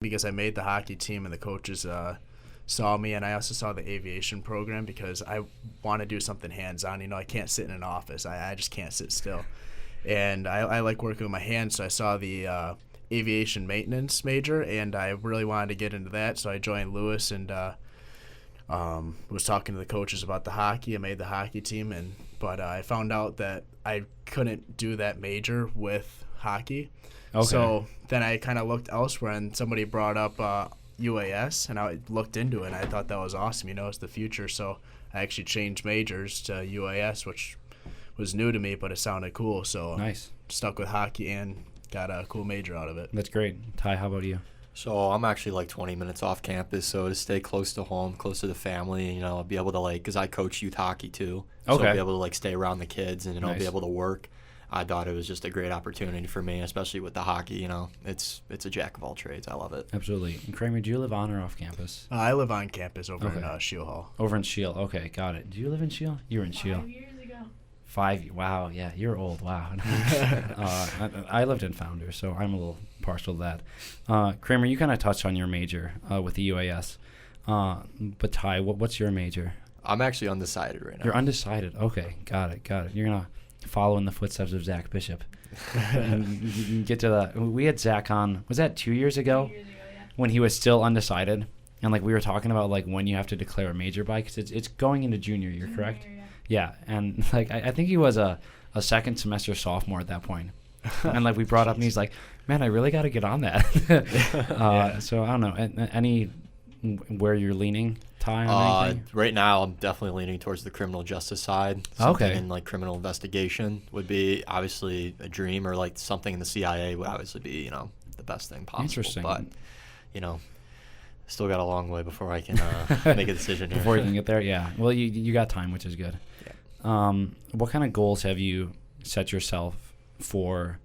because I made the hockey team and the coaches saw me, and I also saw the aviation program because I want to do something hands-on. I can't sit in an office. I just can't sit still. And I like working with my hands, so I saw the aviation maintenance major, and I really wanted to get into that, so I joined Lewis and was talking to the coaches about the hockey. I made the hockey team, but I found out that I couldn't do that major with hockey. Okay. So then I kind of looked elsewhere, and somebody brought up UAS, and I looked into it, and I thought that was awesome. It's the future. So I actually changed majors to UAS, which was new to me, but it sounded cool. So nice. Stuck with hockey and got a cool major out of it. That's great. Ty, how about you? So I'm actually like 20 minutes off campus, so to stay close to home, close to the family, be able to because I coach youth hockey too. Okay. So be able to stay around the kids and nice. Be able to work. I thought it was just a great opportunity for me, especially with the hockey. It's a jack of all trades. I love it. Absolutely. And Kraemer, do you live on or off campus? I live on campus over in Shield Hall. Over in Shield. Okay, got it. Do you live in Shield? You're in Shield. 5 years ago. 5. Wow. Yeah, you're old. Wow. I lived in Founders, so I'm a little partial to that. Kraemer, you kind of touched on your major with the UAS. But Ty, what's your major? I'm actually undecided right now. You're undecided. Okay, got it. You're going to follow in the footsteps of Zach Bishop. And you can get to that. We had Zach on, was that 2 years ago? 2 years ago, yeah. When he was still undecided. And we were talking about when you have to declare a major by, because it's going into junior year, correct? Yeah, and I think he was a second semester sophomore at that point. And we brought up, and he's like, man, I really got to get on that. So I don't know. Any where you're leaning, Ty, on anything? Right now, I'm definitely leaning towards the criminal justice side. Okay. Something in criminal investigation would be obviously a dream, or something in the CIA would obviously be the best thing possible. Interesting. But still got a long way before I can make a decision here. Before you can get there, yeah. Well, you got time, which is good. Yeah. What kind of goals have you set yourself for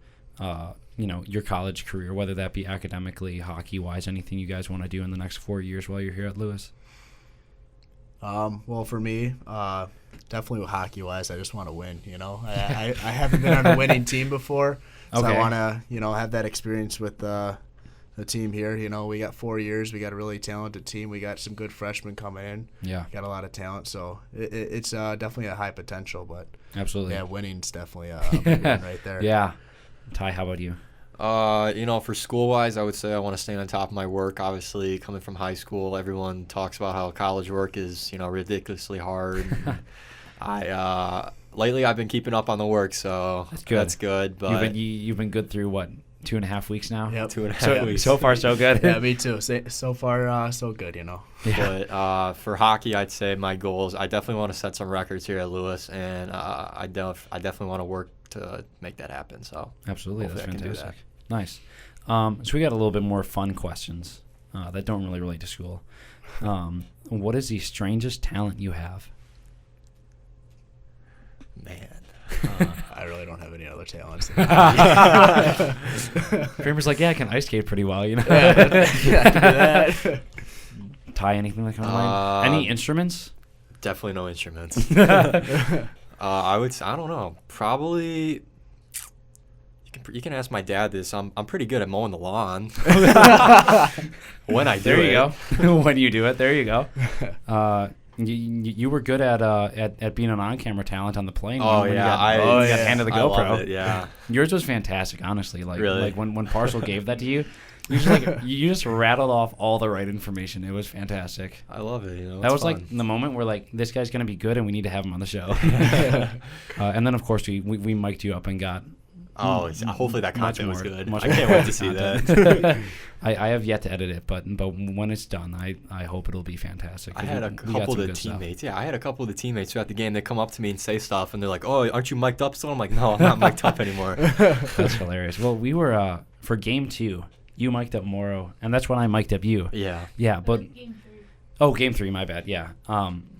your college career, whether that be academically, hockey-wise, anything you guys want to do in the next 4 years while you're here at Lewis? Well, for me, definitely with hockey-wise, I just want to win, I haven't been on a winning team before, so okay. I want to, have that experience with the team here. We got 4 years. We got a really talented team. We got some good freshmen coming in. Yeah. Got a lot of talent, so it's definitely a high potential, but absolutely. Yeah, winning's definitely a big one right there. Yeah. Ty, how about you? For school-wise, I would say I want to stay on top of my work. Obviously, coming from high school, everyone talks about how college work is, ridiculously hard. Lately I've been keeping up on the work, so that's good. But you've been good through what, 2.5 weeks now? Yep. 2.5 weeks. So far, so good. Yeah, me too. So far, so good, Yeah. But for hockey, I'd say my goals, I definitely want to set some records here at Lewis, and I definitely want to work to make that happen. So absolutely, that's fantastic. That. Nice. So we got a little bit more fun questions that don't really relate to school. What is the strangest talent you have? Man. I really don't have any other talents. Kramer's like, yeah, I can ice skate pretty well, Yeah, I can do that. Ty, anything that comes to mind? Any instruments? Definitely no instruments. I don't know. Probably. You can ask my dad this. I'm pretty good at mowing the lawn. When I do there you it. go. When you do it, there you go. You were good at being an on-camera talent on the plane. Oh, when yeah. You got handed the GoPro. I love it, yeah. Yours was fantastic, honestly. Really? When Parcel gave that to you, you just rattled off all the right information. It was fantastic. I love it. That was fun. the moment where this guy's gonna be good and we need to have him on the show. And then of course we mic'd you up and got. Oh, hopefully that content was good. I can't wait to see that. I have yet to edit it, but when it's done, I hope it'll be fantastic. I had a couple of the teammates. Yeah, I had a couple of the teammates throughout the game. They come up to me and say stuff, and they're like, "Oh, aren't you mic'd up?" So I'm like, "No, I'm not mic'd up anymore." That's hilarious. Well, we were for game 2. You mic'd up Morrow, and that's when I mic'd up you. Yeah. Yeah, but Game 3. oh, game 3, my bad. Yeah.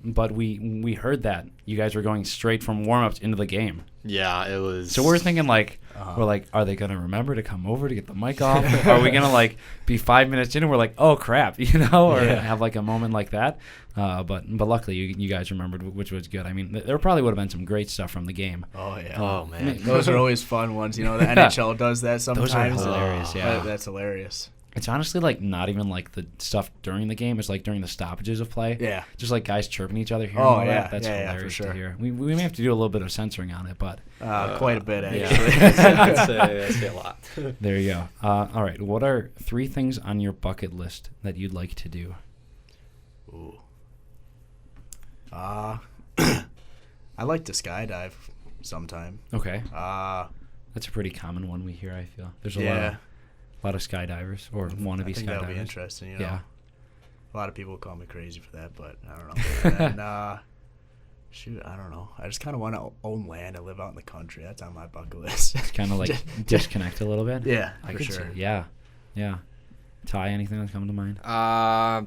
But we heard that you guys were going straight from warm-ups into the game. Yeah, it was. So we're thinking are they gonna remember to come over to get the mic off? Are we gonna be 5 minutes in and we're like, oh crap, or have a moment like that? But luckily you guys remembered, which was good. I mean, there probably would have been some great stuff from the game. Oh yeah. Oh man, those are always fun ones. The NHL does that sometimes. Those are hilarious. Yeah, that's hilarious. It's honestly like not even like the stuff during the game. It's like during the stoppages of play. Yeah. Just like guys chirping each other here. Oh, and all yeah. that. That's Yeah, hilarious for sure. to hear. We may have to do a little bit of censoring on it, but Quite a bit, Yeah. actually. I'd say a lot. there you go. All right. What are 3 things on your bucket list that you'd like to do? Ooh. I like to skydive sometime. Okay. Uh, That's a pretty common one we hear, I feel. There's a yeah. lot of skydivers or wannabe I think that'll be skydivers. interesting, you know. Yeah. A lot of people call me crazy for that, but I don't know. And, shoot, I don't know. I just kind of want to own land and live out in the country. That's on my bucket list. It's kind of like disconnect a little bit. Yeah, I for could sure. see. Yeah. Yeah. Ty, anything that's coming to mind? I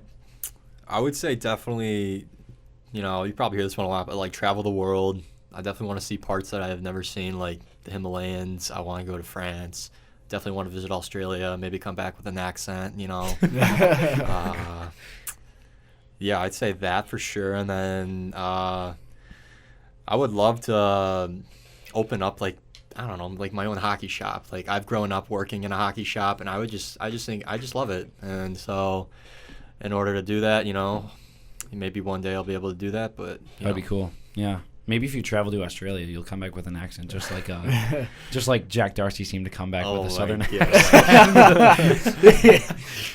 would say definitely, you probably hear this one a lot, but like travel the world. I definitely want to see parts that I have never seen, like the Himalayas. I want to go to France. Definitely want to visit Australia. Maybe come back with an accent, Yeah, I'd say that for sure. And then I would love to open up, like, I don't know, like my own hockey shop. Like, I've grown up working in a hockey shop, and I just love it. And so in order to do that, maybe one day I'll be able to do that, but That'd be cool. Yeah. Maybe if you travel to Australia, you'll come back with an accent, just like Jack Darcy seemed to come back with a southern accent.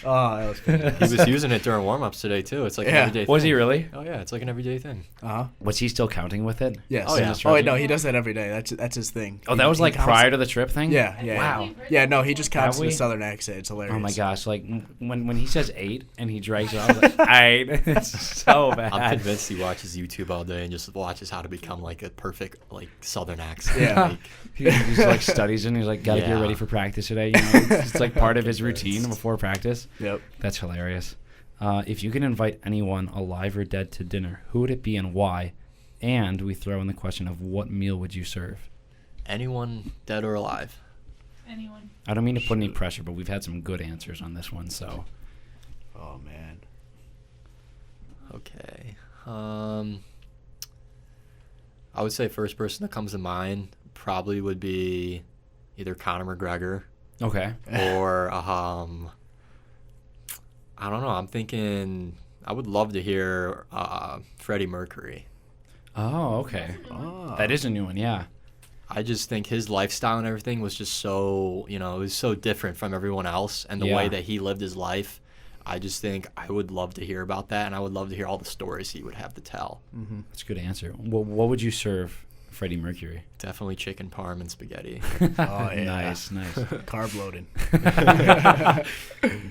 Oh, that was fantastic. He was using it during warm-ups today, too. It's like an everyday thing. Was he really? Oh, yeah, it's like an everyday thing. Uh-huh. Was he still counting with it? Yes. Oh, yeah. Oh, wait, no, he does that every day. That's his thing. Oh, that was He like counts prior it. to the trip thing? Yeah, yeah. Wow. Yeah, no, he just counts Have in we? a southern accent. It's hilarious. Oh my gosh! Like when he says 8 and he drags it, I was like 8. It's so bad. I'm convinced he watches YouTube all day and just watches how to become like a perfect like southern accent. Yeah. Like, He just like studies and he's like, gotta get Yeah. ready for practice today. It's like part of his routine before practice. Yep. That's hilarious. If you could invite anyone, alive or dead, to dinner, who would it be and why? And we throw in the question of what meal would you serve? anyone dead or alive? Anyone. I don't mean to put any pressure, but we've had some good answers on this one, so. Oh man. Okay. I would say first person that comes to mind probably would be either Conor McGregor Okay. or I don't know. I'm thinking I would love to hear Freddie Mercury. Oh, okay. Oh. That is a new one, yeah. I just think his lifestyle and everything was just so, it was so different from everyone else, and the Yeah. way that he lived his life. I just think I would love to hear about that, and I would love to hear all the stories he would have to tell. Mm-hmm. That's a good answer. What would you serve Freddie Mercury? Definitely chicken parm and spaghetti. Oh yeah. Nice. Carb loading.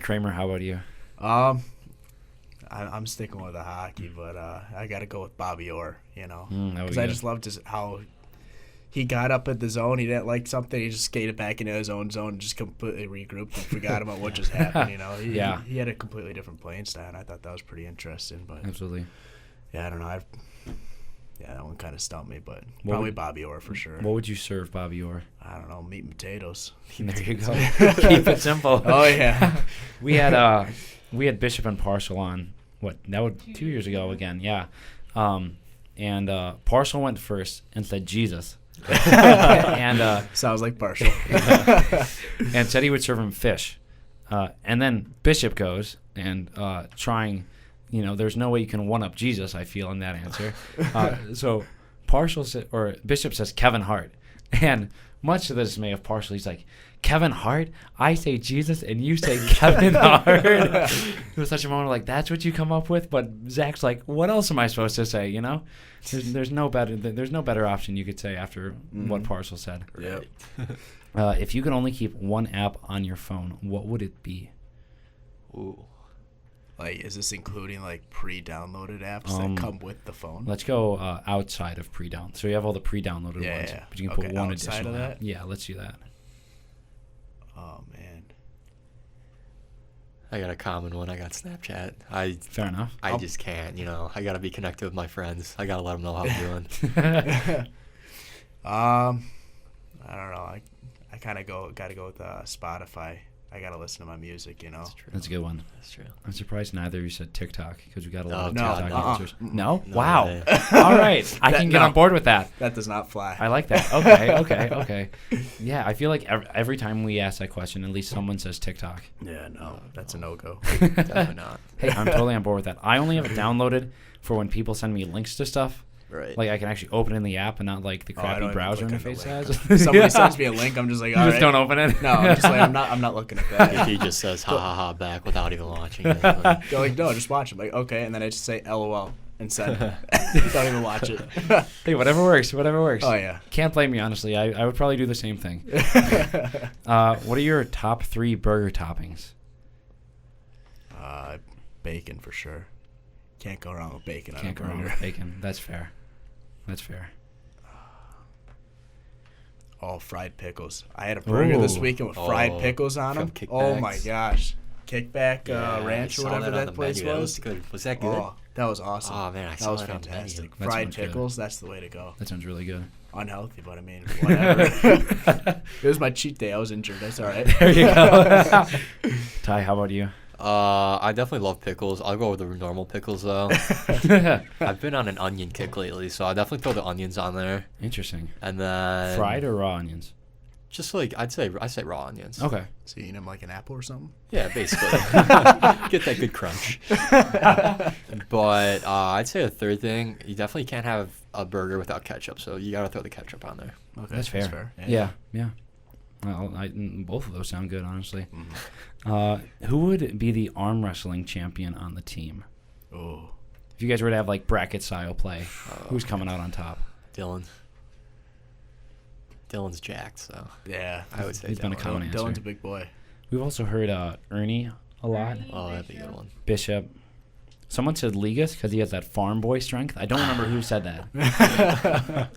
Kraemer, how about you? I'm sticking with the hockey, but I got to go with Bobby Orr. That would Because be I good. just loved how he got up at the zone. He didn't like something. He just skated back into his own zone and just completely regrouped and forgot about what just happened. Yeah. He had a completely different playing style, and I thought that was pretty interesting. But Absolutely. yeah, I don't know. That one kind of stumped me, but What probably would- Bobby Orr for sure. What would you serve Bobby Orr? I don't know, meat and potatoes. There you go. Keep it simple. Oh yeah. we had Bishop and Parcel on. What? That was 2 years ago again. Yeah. And Parcel went first and said Jesus. and Sounds like partial. and said he would serve him fish. And then Bishop goes and trying, there's no way you can one up Jesus, I feel, in that answer. So Bishop says Kevin Hart. And much to the dismay of Parcel, he's like, Kevin Hart? I say Jesus and you say Kevin Hart. It was such a moment like, that's what you come up with? But Zach's like, what else am I supposed to say, There's no better option you could say after what Parcel said. Yep. If you could only keep one app on your phone, what would it be? Ooh. Like, is this including like pre-downloaded apps that come with the phone? Let's go outside of pre-down. So you have all the pre-downloaded Yeah, ones, yeah. but you can put Okay, one outside additional of app. that? Yeah, let's do that. Oh man. I got a common one. I got Snapchat. Fair enough. I just can't, I got to be connected with my friends. I got to let them know how I'm doing. I don't know. I kind of got to go with Spotify. I gotta listen to my music, you know. That's a good one. That's true. I'm surprised neither of you said TikTok because we got a lot of No, TikTok answers. No? No Wow. way. All right. I can get on board with that. That does not fly. I like that. Okay. Yeah, I feel like every time we ask that question, at least someone says TikTok. Yeah, no, that's a no-go. Definitely not. Hey, I'm totally on board with that. I only have it downloaded for when people send me links to stuff. Right. Like I can actually open it in the app and not like the I crappy don't even browser click on the interface link. has. Somebody sends me a link, I'm just like, You all just right. don't open it. No, I'm just like, I'm not looking at that. He just says ha ha ha back without even watching it. They're like, no, just watch it. I'm like, okay, and then I just say LOL and send. Don't even watch it. Hey, whatever works. Oh yeah. Can't blame me, honestly. I would probably do the same thing. What are your top 3 burger toppings? Bacon for sure. Can't go wrong with bacon on a Can't go burger. wrong with bacon. That's fair. Oh, fried pickles. I had a burger this weekend with fried pickles on them. Oh my gosh. Kickback Ranch or whatever that place was. Was that good? Oh, that was awesome. Oh man, I that saw was that on the menu. fantastic. That Fried sounds good. pickles, that's the way to go. That sounds really good. Unhealthy, but I mean, whatever. It was my cheat day. I was injured. That's all right. There you go. Ty, how about you? I definitely love pickles. I'll go with the normal pickles though. I've been on an onion kick lately, so I'll definitely throw the onions on there. Interesting. And then Fried or raw onions? just like I say raw onions. Okay. So you eat them like an apple or something? Yeah, basically. Get that good crunch. But I'd say a third thing, you definitely can't have a burger without ketchup, so you gotta throw the ketchup on there. Okay, That's fair. Yeah. Well, both of those sound good, honestly. Mm-hmm. Who would be the arm wrestling champion on the team? Oh. If you guys were to have like bracket style play, who's coming out on top? Dylan's jacked, so Yeah. I would say He's been a common answer. Dylan's a big boy. We've also heard Ernie a lot. Oh, that'd be a good one. Bishop. Someone said Ligas because he has that farm boy strength. I don't remember who said that.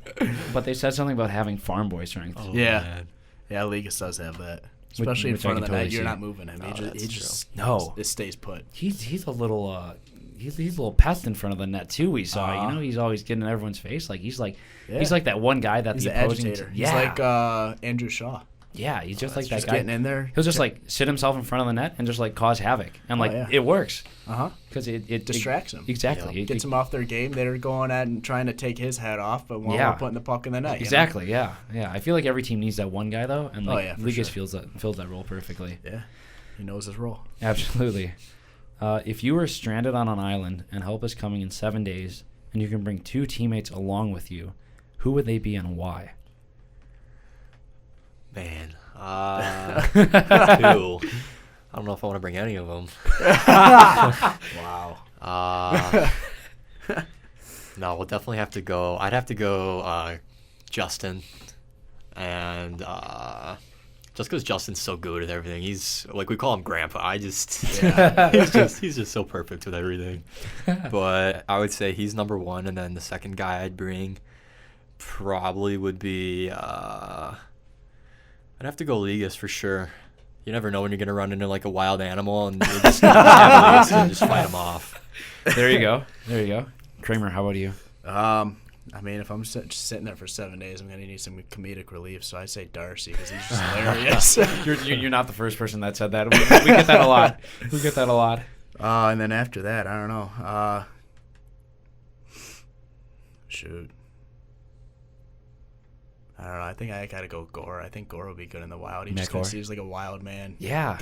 But they said something about having farm boy strength. Oh, Yeah. man. Yeah, Ligas does have that. Especially in which I front of can the net. totally You're see. not moving him. He just it stays put. He's a little he's a little pest in front of the net too. We saw, he's always getting in everyone's face. Like he's like that one guy that He's the an opposing agitator. yeah, He's like Andrew Shaw. yeah, he's just like that Just guy. getting in there. He'll just like sit himself in front of the net and just like cause havoc, and like yeah. it works Uh-huh. because it Distracts him. Exactly, Yeah. Gets him off their game. They're going at and trying to take his head off, but while Yeah. we're putting the puck in the net. Exactly, yeah. I feel like every team needs that one guy though, and like yeah, for Ligas sure. fills that role perfectly. Yeah. He knows his role. Absolutely. If you were stranded on an island and help is coming in 7 days, and you can bring 2 teammates along with you, who would they be and why? Man. 2. I don't know if I want to bring any of them. Wow. No, we'll definitely have to go. I'd have to go Justin. And just because Justin's so good at everything. He's like, we call him Grandpa. he's just so perfect with everything. But I would say he's number 1, and then the second guy I'd bring probably would be I'd have to go Ligas for sure. You never know when you're gonna run into like a wild animal and you're just and just fight him off. There you go. Kraemer, how about you? I mean, if I'm just sitting there for 7 days, I'm going to need some comedic relief. So I say Darcy because he's just hilarious. You're not the first person that said that. We get that a lot. And then after that, I don't know. Shoot. I don't know. I think I got to go Gore. I think Gore will be good in the wild. He just kind of seems like a wild man. Yeah.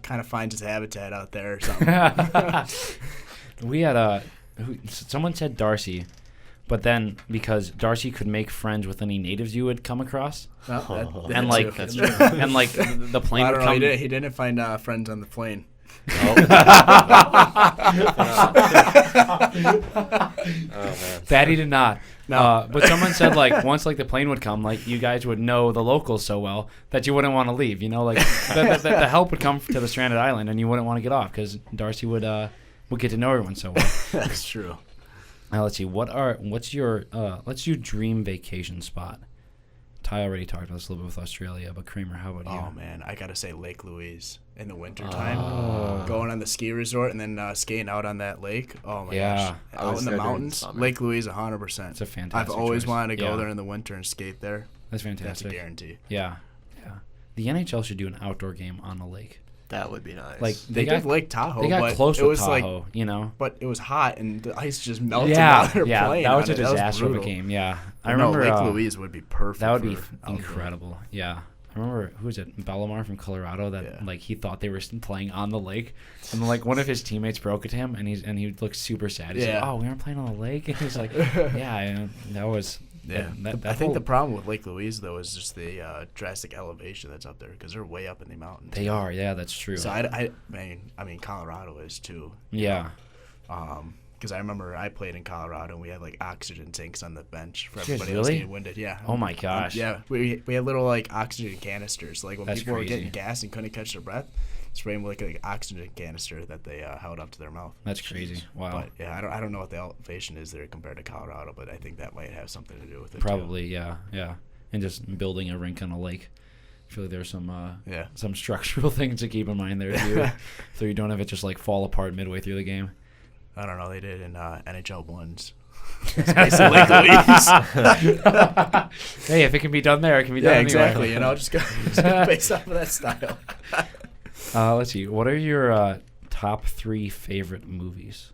Kind of finds his habitat out there or something. We had someone said Darcy. But then, because Darcy could make friends with any natives you would come across, and like that's true. and like the plane I would don't know. come. He didn't find friends on the plane. Oh, man. That he did not. No. But someone said like once like the plane would come, like you guys would know the locals so well that you wouldn't want to leave. You know, like the help would come to the stranded island, and you wouldn't want to get off because Darcy would get to know everyone so well. That's true. Now let's see. What's your let's do dream vacation spot. Ty already talked about this a little bit with Australia, but Kraemer, how about you? Oh man, I gotta say Lake Louise in the wintertime. Going on the ski resort and then skating out on that lake. Oh my gosh, I out was in the there during mountains. summer. Lake Louise, 100%. It's a fantastic. I've always choice. wanted to go Yeah. there in the winter and skate there. That's That's fantastic. a guarantee. Yeah. The NHL should do an outdoor game on the lake. That would be nice. Like They did Lake Tahoe. They got but close it with was Tahoe, like, you know. but it was hot and the ice just melted while they were playing. That was a on it. disaster of a brutal. game. Yeah, I No, remember Lake Louise would be perfect. that would be for outdoor. incredible. Yeah. I remember, who was it, Bellamar from Colorado, that like he thought they were playing on the lake, and then, like one of his teammates broke it to him, and he looked super sad. He's like, "Oh, we aren't playing on the lake." And he's like, "Yeah, that was." Yeah, I think the problem with Lake Louise though is just the drastic elevation that's up there because they're way up in the mountains. They are, yeah, that's true. So I mean Colorado is too. Yeah. Because I remember I played in Colorado and we had like oxygen tanks on the bench for Did you everybody else really? getting winded. Yeah. Oh my gosh. Yeah, we had little like oxygen canisters. Like when That's people were crazy. getting gas and couldn't catch their breath, spray them with like an oxygen canister that they held up to their mouth. That's crazy. Wow. But yeah, I don't know what the elevation is there compared to Colorado, but I think that might have something to do with it. Probably, yeah. And just building a rink on a lake. I feel like there's some structural things to keep in mind there too, so you don't have it just like fall apart midway through the game. I don't know. They did in NHL ones. It's basically Lake Louise. Hey, if it can be done there, it can be done anywhere. Exactly. Just go based off of that style. Let's see. What are your top 3 favorite movies?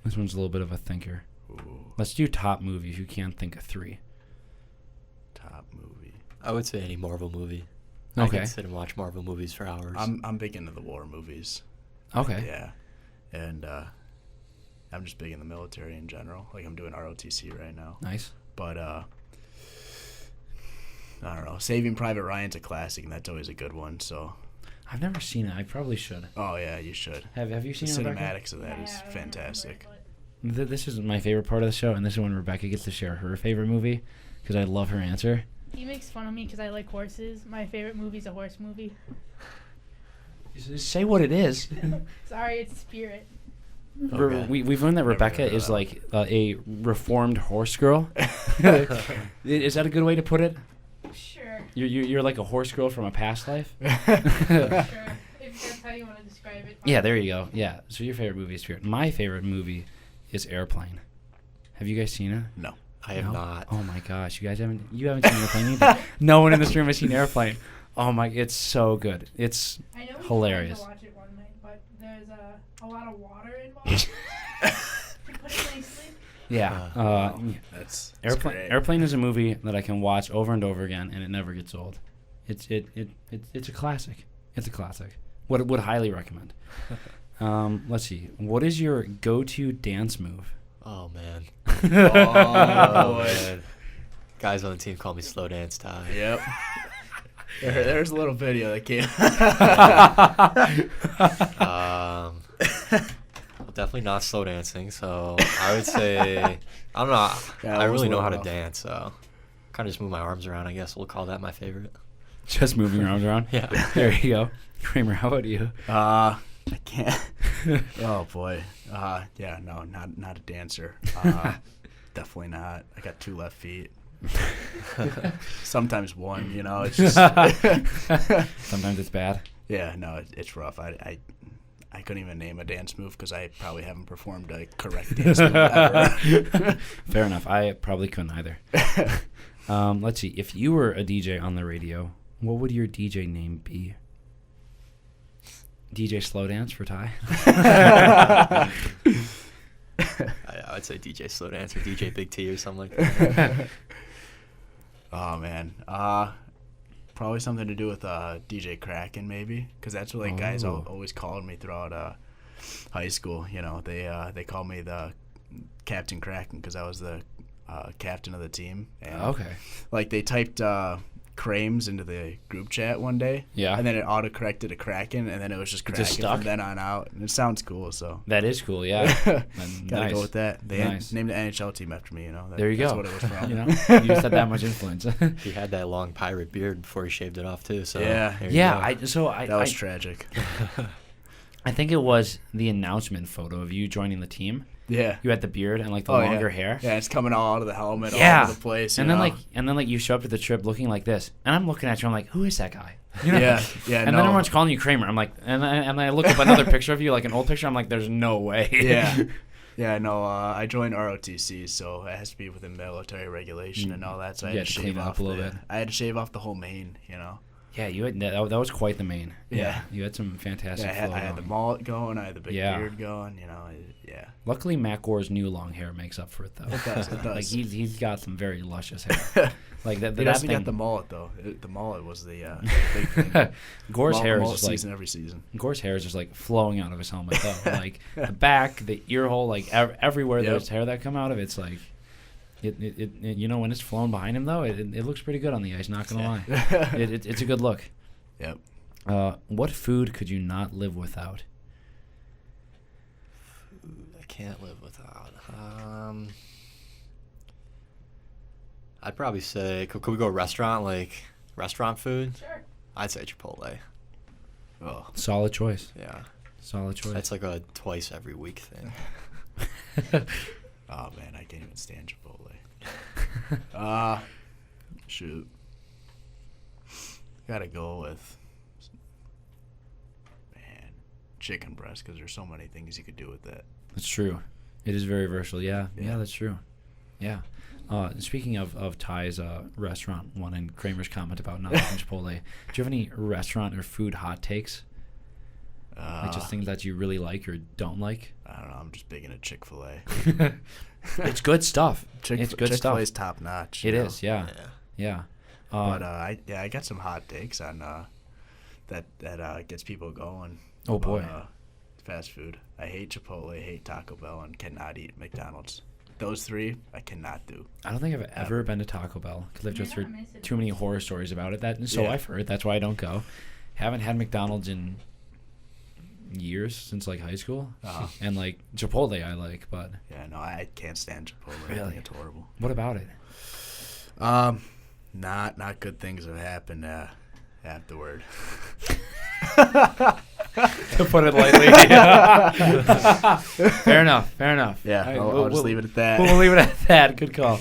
This one's a little bit of a thinker. Ooh. Let's do top movies. You can't think of 3. Top movie. I would say any Marvel movie. Okay. I can sit and watch Marvel movies for hours. I'm big into the war movies. Okay. Yeah. And I'm just big in the military in general. Like I'm doing ROTC right now. Nice. But I don't know. Saving Private Ryan's a classic, and that's always a good one. So. I've never seen it. I probably should. Oh yeah, you should. Have you seen the it, Rebecca? cinematics of that is fantastic. This is my favorite part of the show, and this is when Rebecca gets to share her favorite movie, because I love her answer. He makes fun of me because I like horses. My favorite movie's a horse movie. Just say what it is. Sorry, it's Spirit. Okay. We've learned that Rebecca is like a reformed horse girl. Is that a good way to put it? Sure. You're like a horse girl from a past life. Sure. If that's how you want to describe it. Yeah, there you go. Yeah. So your favorite movie is Spirit. My favorite movie is Airplane. Have you guys seen it? No. I have not. Oh my gosh, you haven't seen Airplane either. No one in this room has seen Airplane. Oh my, it's so good. It's I know we hilarious. tried to watch it one night, but there's a lot of water involved. To put it nicely. Yeah. That's Airplane. Airplane is a movie that I can watch over and over again, and it never gets old. It's a classic. It's a classic. Would highly recommend. Let's see. What is your go-to dance move? Oh, man. Oh, man. Guys on the team call me Slow Dance Ty. Yep. There's a little video that came. Well, definitely not slow dancing, so I would say, I don't know. Yeah, I it was really a know how little to rough. dance, so kind of just move my arms around, I guess. We'll call that my favorite. Just moving your arms around? Yeah. There you go. Kraemer, how about you? I can't. Oh boy. Yeah, no, not a dancer. Definitely not. I got 2 left feet. Sometimes one, it's just. Sometimes it's bad. Yeah, no, it's rough. I couldn't even name a dance move because I probably haven't performed a correct dance move ever. Fair enough. I probably couldn't either. Let's see. If you were a DJ on the radio, what would your DJ name be? DJ Slow Dance for Ty? I would say DJ Slow Dance or DJ Big T or something like that. Oh man, probably something to do with DJ Kraken maybe, because that's what guys always called me throughout high school. They called me the Captain Kraken because I was the captain of the team. And, Okay. Like they typed Krames into the group chat one day. Yeah. And then it autocorrected to Kraken, and then it was just Kraken stuck? from then on out. And it sounds cool, so. That is cool, yeah. Gotta Nice. go with that. They Nice. named the NHL team after me, There you that's go. what it was from. You just had that much influence. He had that long pirate beard before he shaved it off, too. So Yeah. there you Yeah, go. That was tragic. I think it was the announcement photo of you joining the team. Yeah. You had the beard and like the longer hair. Yeah, it's coming all out of the helmet, Yeah. all over the place. And then you show up to the trip looking like this, and I'm looking at you. I'm like, who is that guy? Yeah, yeah. And then everyone's calling you Kraemer. I'm like, and I look up another picture of you, like an old picture. I'm like, there's no way. Yeah. Yeah, no, I joined ROTC, so it has to be within military regulation and all that. So I You had to had to clean shave it up off a little bit. I had to shave off the whole mane, Yeah, you had that was quite the main. Yeah. You had some fantastic Yeah, flow I had the going. mullet going. I had the big beard going. Yeah. Luckily, Matt Gore's new long hair makes up for it, though. It does. Like he's got some very luscious hair. Like that. He that doesn't thing, get the mullet though. The mullet was the big thing. Gore's hair is mullet just like season every season. Gore's hair is just like flowing out of his helmet, though. Like the back, the ear hole, like everywhere there's hair that come out of it's like. It when it's flowing behind him though, it looks pretty good on the ice. Not gonna lie, it's a good look. Yep. What food could you not live without? Food I can't live without. I'd probably say, could we go restaurant food? Sure. I'd say Chipotle. Oh. Solid choice. Yeah. Solid choice. That's like a twice every week thing. Oh man, I can't even stand Chipotle. Shoot. Gotta go with chicken breast because there's so many things you could do with that. That's true. It is very versatile. Yeah, that's true. Yeah. Speaking of Ty's restaurant one and Kramer's comment about not liking Chipotle, do you have any restaurant or food hot takes? Like just things that you really like or don't like? I don't know. I'm just big into Chick-fil-A. It's good stuff. It's good stuff. Chick-fil-A's top notch. It is. Yeah. But I got some hot takes on that gets people going. Oh boy. Fast food. I hate Chipotle, hate Taco Bell, and cannot eat McDonald's. Those three I cannot do. I don't think I've ever been to Taco Bell because I've just heard miss it. too many horror stories about it. I've heard. That's why I don't go. Haven't had McDonald's in years since like high school, and like Chipotle I like, but yeah, no, I can't stand Chipotle. Really? I think it's horrible. What about it? Not good things have happened afterward. To put it lightly. Fair enough. Yeah, I'll just leave it at that. We'll leave it at that. Good call.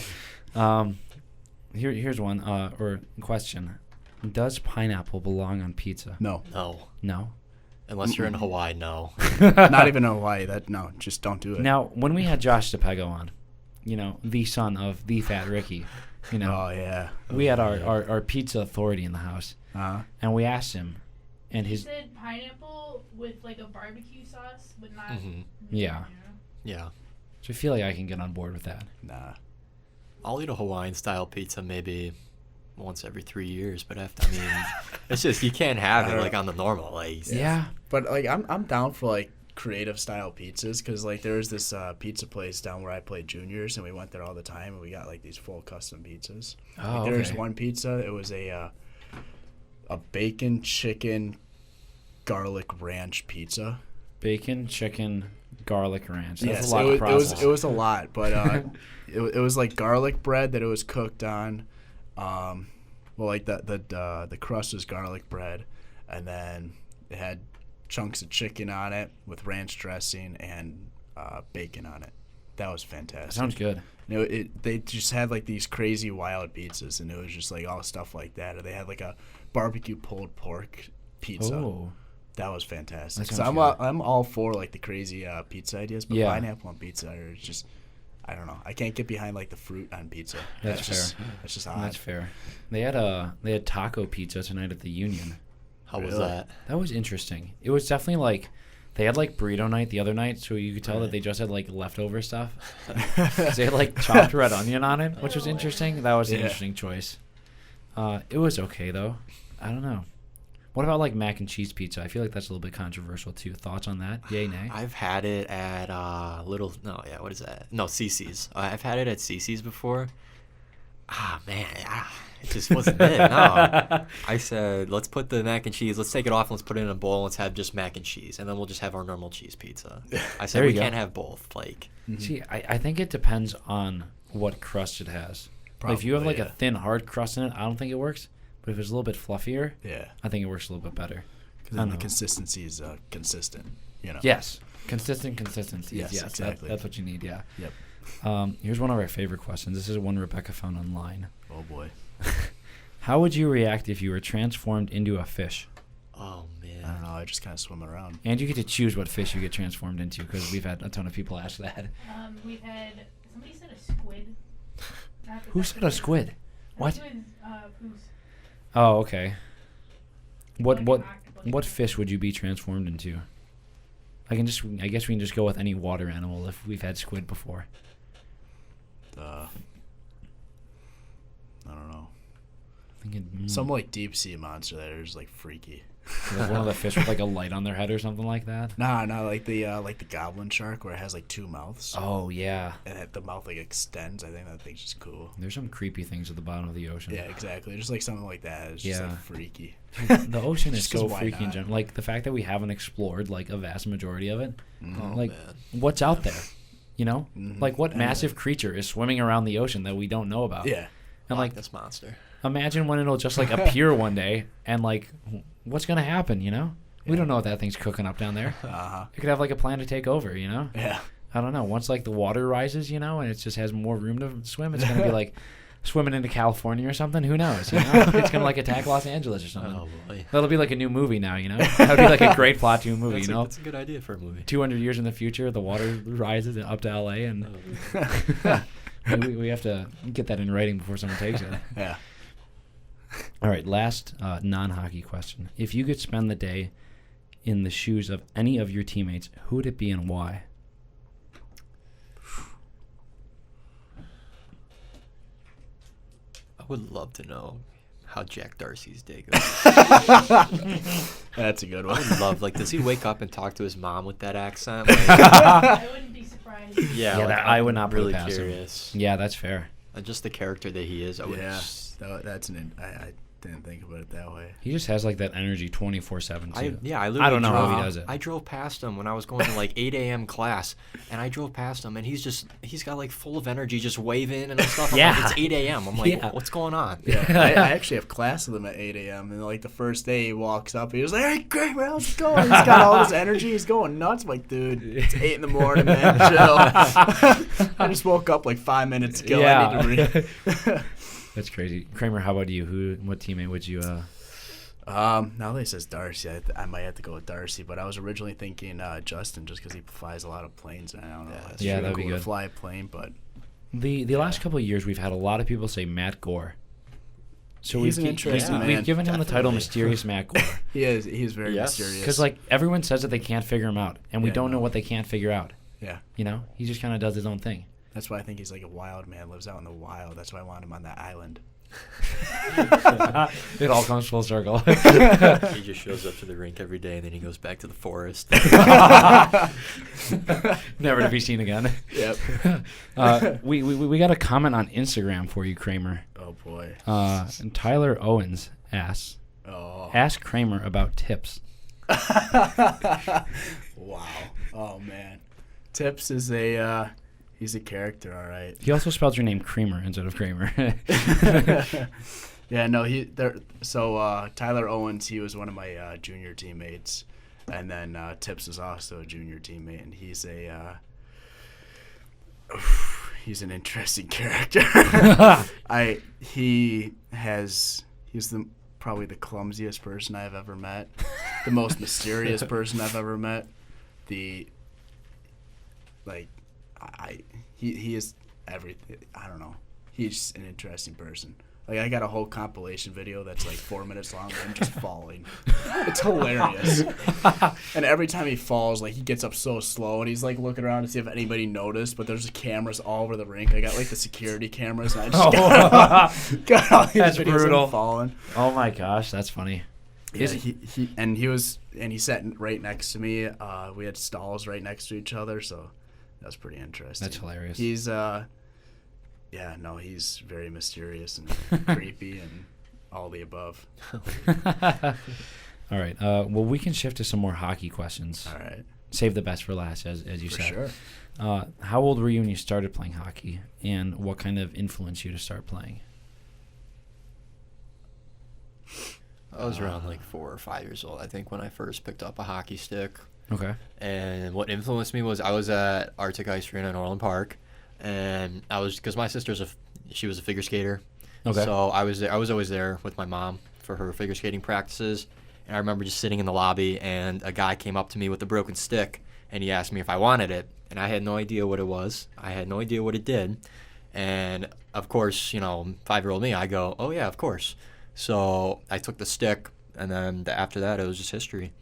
Here's one or question. Does pineapple belong on pizza? No. No? Unless you're in Hawaii, no. Not even in Hawaii. No, just don't do it. Now, when we had Josh DePego on, the son of the Fat Ricky, Oh, yeah. we had our pizza authority in the house, and we asked him, and He his said pineapple with like a barbecue sauce, but not. Yeah. Yeah. So I feel like I can get on board with that. Nah. I'll eat a Hawaiian-style pizza maybe once every 3 years, but it's just you can't have it like on the normal. Like, Yeah. But like I'm down for like creative style pizzas because like there was this pizza place down where I played juniors and we went there all the time and we got like these full custom pizzas. Oh, There was okay. one pizza. It was a bacon chicken garlic ranch pizza. Bacon, chicken, garlic ranch. That's Yes, a lot of process. it was a lot, but it was like garlic bread that it was cooked on. Well, like the crust was garlic bread, and then it had chunks of chicken on it with ranch dressing and bacon on it. That was fantastic. That sounds good. They just had like these crazy wild pizzas, and it was just like all stuff like that. Or they had like a barbecue pulled pork pizza. Oh. That was fantastic. That So sounds I'm all for like the crazy pizza ideas, but Yeah. pineapple on pizza are just, I don't know. I can't get behind like the fruit on pizza. That's just, fair. That's just odd. That's fair. They had taco pizza tonight at the Union. how was Really? that? That was interesting. It was definitely like they had like burrito night the other night, so you could tell that they just had like leftover stuff. 'Cause they had like chopped red onion on it, which was interesting. That was an interesting choice. It was okay though. I don't know. What about like mac and cheese pizza? I feel like that's a little bit controversial too. Thoughts on that? Yay, nay? I've had it at what is that? No, CC's. I've had it at CC's before. It just wasn't it. No. I said, let's put the mac and cheese, let's take it off and let's put it in a bowl. Let's have just mac and cheese, and then we'll just have our normal cheese pizza. I said There we you go. can't have both. Like, See, I think it depends on what crust it has. Like, if you have like Probably, a thin, hard crust in it, I don't think it works. But if it's a little bit fluffier, Yeah. I think it works a little bit better. Because then the consistency is consistent, Yes. Consistent consistency. Yes, exactly. That's what you need, yeah. Yep. Here's one of our favorite questions. This is one Rebecca found online. Oh, boy. How would you react if you were transformed into a fish? oh man. I don't know. I just kind of swim around. And you get to choose what fish you get transformed into because we've had a ton of people ask that. We've had somebody said a squid. Who said a squid? What? It was Poos. Oh, okay. What fish would you be transformed into? I guess we can just go with any water animal if we've had squid before. I don't know. Thinking, Some like deep sea monster that are just like freaky. like one of the fish with like a light on their head or something like that. Nah, like the goblin shark where it has like 2 mouths. Oh yeah. And the mouth like extends. I think that thing's just cool. There's some creepy things at the bottom of the ocean. Yeah, exactly. Just like something like that. It's just like freaky. The ocean is Just 'cause so why freaky in not? general. Like the fact that we haven't explored like a vast majority of it. Mhm. Like man. what's out there? You know? Mhm. Like what And, massive creature is swimming around the ocean that we don't know about? Yeah. And like this monster. imagine when it'll just like appear one day and like what's gonna happen, you know? We Yeah. don't know what that thing's cooking up down there. Uh-huh. It could have like a plan to take over, you know? Yeah. I don't know. Once like the water rises, you know, and it just has more room to swim, it's gonna be like swimming into California or something. Who knows? You know, it's gonna like attack Los Angeles or something. Oh boy. That'll be like a new movie now. You know, that would be like a great plot to a movie. You know, That's a good idea for a movie. 200 years in the future, the water rises up to LA, and we have to get that in writing before someone takes it. Yeah. All right, last non-hockey question: if you could spend the day in the shoes of any of your teammates, who would it be and why? I would love to know how Jack Darcy's day goes. That's a good I one. would love, like, does he wake up and talk to his mom with that accent? Like, I wouldn't be surprised. yeah, Yeah, like, I would not I'm put it really past him. curious. Yeah, that's fair. And just the character that he is, I would Yeah. just, That's I didn't think about it that way. He just has like that energy 24/7 too. I literally don't know how drove, he does it. I drove past him when I was going to like 8 a.m. class, and I drove past him, and he's got like full of energy, just waving and stuff. I'm Yeah. like, it's 8 a.m. I'm like, Yeah. what's going on? Yeah, I actually have class with him at 8 a.m. And like the first day he walks up, he was like, "Hey, Kraemer, how's it going?" He's got all this energy. He's going nuts. I'm like, dude, it's 8 in the morning, man. Chill. I just woke up like 5 minutes ago. Yeah. I need to read. That's crazy. Kraemer, how about you? What teammate would you? Now that he says Darcy, I might have to go with Darcy. But I was originally thinking Justin, just because he flies a lot of planes. And I don't know. Yeah, It's yeah, really that'd be cool to good. fly a plane, but The last couple of years, we've had a lot of people say Matt Gore. So He's we've an interesting we've man. given him the title Definitely. Mysterious Matt Gore he's very Yes. mysterious. because like everyone says that they can't figure him out, and we Yeah, don't know no. what they can't figure out. Yeah. You know, he just kind of does his own thing. That's why I think he's like a wild man, lives out in the wild. That's why I want him on that island. It all comes full circle. He just shows up to the rink every day, and then he goes back to the forest. Never to be seen again. Yep. We got a comment on Instagram for you, Kraemer. Oh boy. And Tyler Owens asks, Oh. ask Kraemer about tips. Wow. Oh man. Tips is he's a character, all right. He also spelled your name Kraemer instead of Kramer. Yeah, no, Tyler Owens, he was one of my junior teammates, and then Tips is also a junior teammate, and he's an interesting character. He's probably the clumsiest person I've ever met, the most mysterious person I've ever met. He is everything. I don't know. He's just an interesting person. Like, I got a whole compilation video that's like 4 minutes long of him just falling. It's hilarious. And every time he falls, like, he gets up so slow, and he's like looking around to see if anybody noticed, but there's cameras all over the rink. I got like the security cameras, and I just got all these That's videos of brutal. him falling. Oh my gosh, that's funny. Yeah, he sat right next to me. We had stalls right next to each other, so that was pretty interesting. That's hilarious. He's he's very mysterious and creepy and all the above. All right. Well, we can shift to some more hockey questions. All right. Save the best for last, as you For said. sure. How old were you when you started playing hockey, and what kind of influenced you to start playing? I was around like 4 or 5 years old, I think, when I first picked up a hockey stick. Okay. And what influenced me was I was at Arctic Ice Arena in Orland Park, and because my sister's she was a figure skater. Okay. So I was always there with my mom for her figure skating practices. And I remember just sitting in the lobby, and a guy came up to me with a broken stick, and he asked me if I wanted it. And I had no idea what it was. I had no idea what it did. And, of course, 5-year-old me, I go, oh, yeah, of course. So I took the stick, And then after that, it was just history.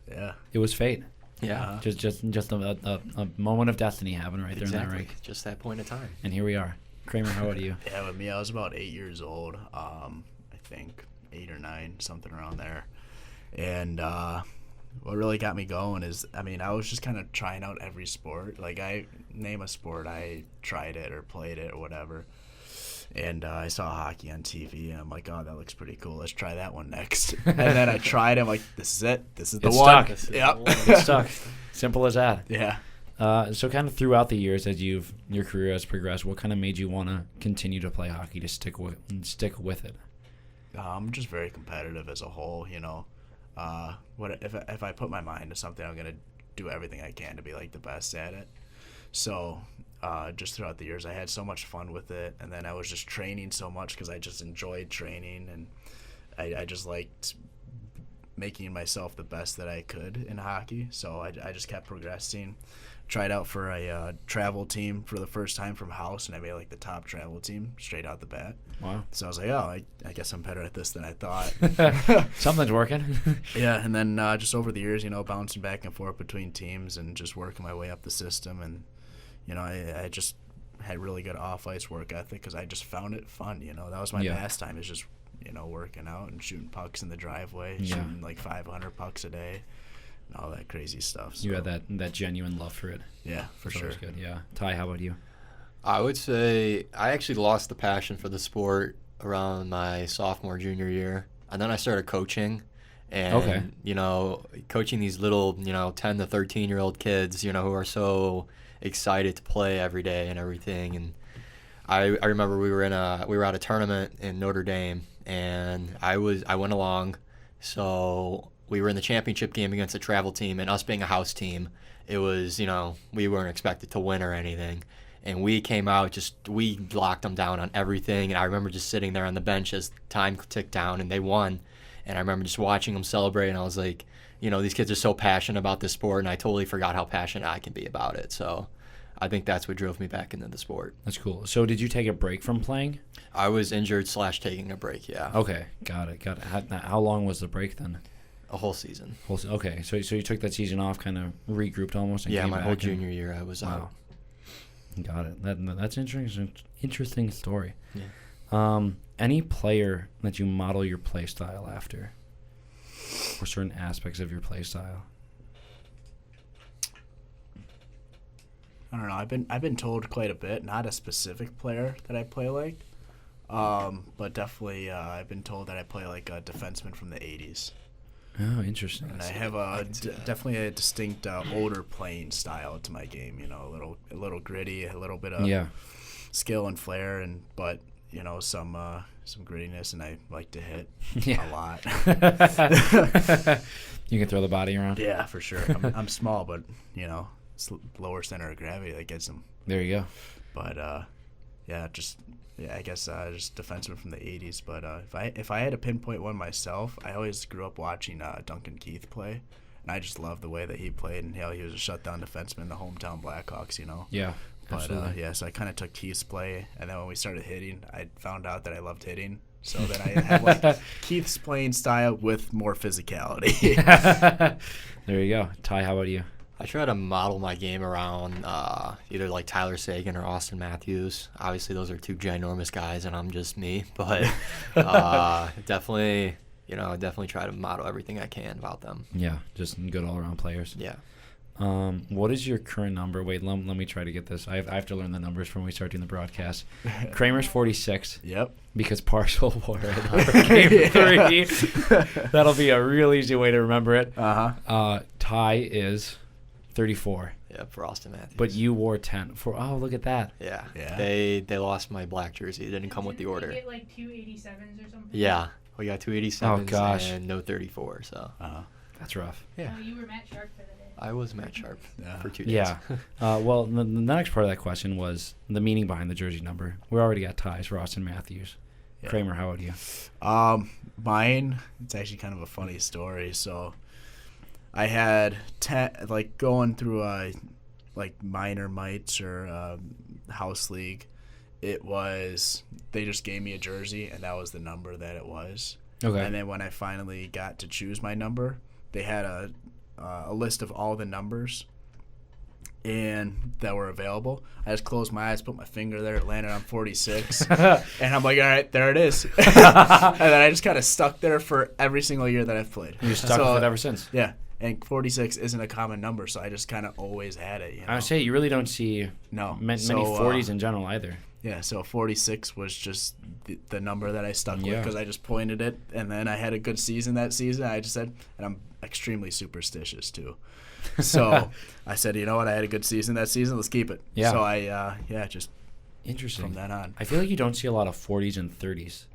Yeah. It was fate. Yeah. Just a moment of destiny happened right there in that ring. Just that point of time. And here we are. Kraemer, how old are you? Yeah, with me, I was about 8 years old. I think 8 or 9, something around there. And what really got me going is, I mean, I was just kind of trying out every sport. Like, I name a sport, I tried it or played it or whatever. And I saw hockey on TV, and I'm like, oh, that looks pretty cool. Let's try that one next. And then I tried it. I'm like, this is it. This is the one. Yep. It's stuck. Simple as that. Yeah. So kind of throughout the years as your career has progressed, what kind of made you want to continue to play hockey, to stick with it? I'm just very competitive as a whole, you know. If I put my mind to something, I'm gonna do everything I can to be like the best at it. So just throughout the years, I had so much fun with it, and then I was just training so much because I just enjoyed training, and I just liked making myself the best that I could in hockey. So I just kept progressing. Tried out for a travel team for the first time from house, and I made like the top travel team straight out the bat. Wow. So I was like, oh, I guess I'm better at this than I thought. Something's working. Yeah, and then just over the years, you know, bouncing back and forth between teams and just working my way up the system. And, you know, I just had really good off-ice work ethic because I just found it fun, you know. That was my pastime, is just, you know, working out and shooting pucks in the driveway, shooting like 500 pucks a day. And all that crazy stuff. So. You had that genuine love for it. Yeah, for sure. That was good. Yeah. Ty, how about you? I would say I actually lost the passion for the sport around my sophomore, junior year. And then I started coaching. And, you know, coaching these little, you know, 10 to 13-year-old kids, you know, who are so excited to play every day and everything. And I remember we were at a tournament in Notre Dame, and I went along. So we were in the championship game against a travel team, and us being a house team, it was, you know, we weren't expected to win or anything. And we came out, we locked them down on everything. And I remember just sitting there on the bench as time ticked down, and they won. And I remember just watching them celebrate, and I was like, you know, these kids are so passionate about this sport, and I totally forgot how passionate I can be about it. So I think that's what drove me back into the sport. That's cool. So did you take a break from playing? I was injured / taking a break, yeah. Okay, got it. How long was the break then? A whole season. Okay, so you took that season off, kind of regrouped almost, and yeah, came my back whole junior year I was out. Got it. That's an interesting story. Yeah. Any player that you model your play style after, or certain aspects of your play style? I don't know. I've been told quite a bit. Not a specific player that I play like, but definitely I've been told that I play like a defenseman from the '80s. Oh, interesting. And I have definitely a distinct older playing style to my game. You know, a little gritty, a little bit of skill and flair, but you know, some grittiness, and I like to hit a lot. You can throw the body around. Yeah, for sure. I'm small, but you know, it's lower center of gravity that gets them. There you go. But I guess just defenseman from the '80s. But if I had to pinpoint one myself, I always grew up watching Duncan Keith play, and I just loved the way that he played. And he was a shutdown defenseman, the hometown Blackhawks, you know. Yeah. But so I kind of took Keith's play, and then when we started hitting, I found out that I loved hitting. So then I had like Keith's playing style with more physicality. There you go. Ty, how about you? I try to model my game around either like Tyler Seguin or Austin Matthews. Obviously, those are two ginormous guys, and I'm just me. But definitely try to model everything I can about them. Yeah, just good all-around players. Yeah. What is your current number? Wait, let me try to get this. I have to learn the numbers from when we start doing the broadcast. Kramer's 46. Yep. Because partial wore it. Game 3. That'll be a real easy way to remember it. Ty is 34. Yeah, for Austin Matthews. But you wore 10. Oh, look at that. Yeah. They lost my black jersey. It didn't come with the order. Did you get like 287s or something? Yeah. We got 287s oh, gosh. and no 34, so. That's rough. Yeah. Oh, you were Matt Sharp for the day. I was Matt Sharp for 2 days. Yeah. Well, the next part of that question was the meaning behind the jersey number. We already got ties for Austin Matthews. Yeah. Kraemer, how old are you? Mine, it's actually kind of a funny story. So I had going through like minor mites or house league. It was they just gave me a jersey, and that was the number that it was. Okay. And then when I finally got to choose my number, they had a list of all the numbers and that were available. I just closed my eyes, put my finger there, it landed on 46, and I'm like, all right, there it is. And then I just kind of stuck there for every single year that I've played. You stuck with it ever since. Yeah, and 46 isn't a common number, so I just kind of always had it. I would say you really don't see many 40s in general either. Yeah, so 46 was just the number that I stuck with Yeah. because I just pointed it, and then I had a good season that season. I just said, and I'm extremely superstitious too. So I said, you know what? I had a good season that season. Let's keep it. Yeah. So I, just Interesting. from then on. I feel like you don't see a lot of 40s and 30s.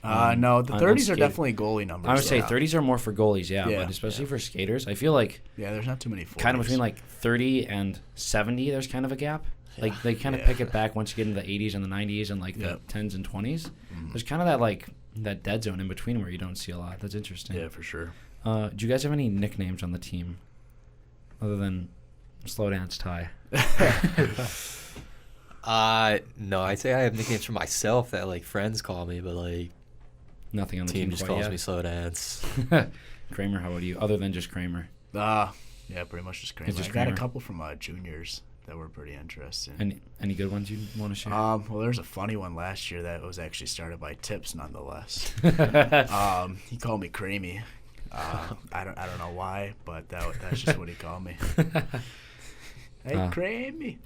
No, the on 30s are skate. definitely goalie numbers. I would say though. 30s are more for goalies, yeah, Yeah, but especially yeah. for skaters, I feel like Yeah, there's not too many 40s. kind of between like 30 and 70, there's kind of a gap. Like they kind of Yeah. pick it back once you get into the 80s and the 90s and like the 10s and 20s. There's kind of that dead zone in between where you don't see a lot. That's interesting. Yeah, for sure. Do you guys have any nicknames on the team other than Slow Dance Ty? No, I'd say I have nicknames for myself that like friends call me, but like Nothing on the team team just quite calls yet. me Slow Dance. Kraemer, how about you? Other than just Kraemer. Yeah, pretty much just Kraemer. It's just I got a Kraemer. couple from juniors that were pretty interesting. Any good ones you want to share? Well, there's a funny one last year that was actually started by Tips, nonetheless. He called me Kraemer. I don't know why, but that's just what he called me. Hey, Kraemer.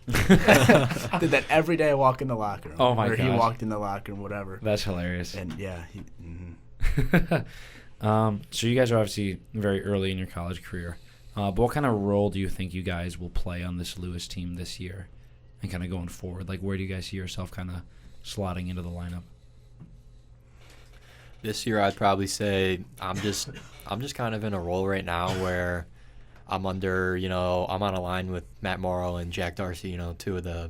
Did that every day I walk in the locker room. Oh my Or he gosh. walked in the locker room, whatever. That's hilarious. And yeah, So you guys are obviously very early in your college career. But what kind of role do you think you guys will play on this Lewis team this year and kind of going forward? Like, where do you guys see yourself kind of slotting into the lineup? This year, I'd probably say I'm just kind of in a role right now where I'm under, I'm on a line with Matt Morrow and Jack Darcy, two of the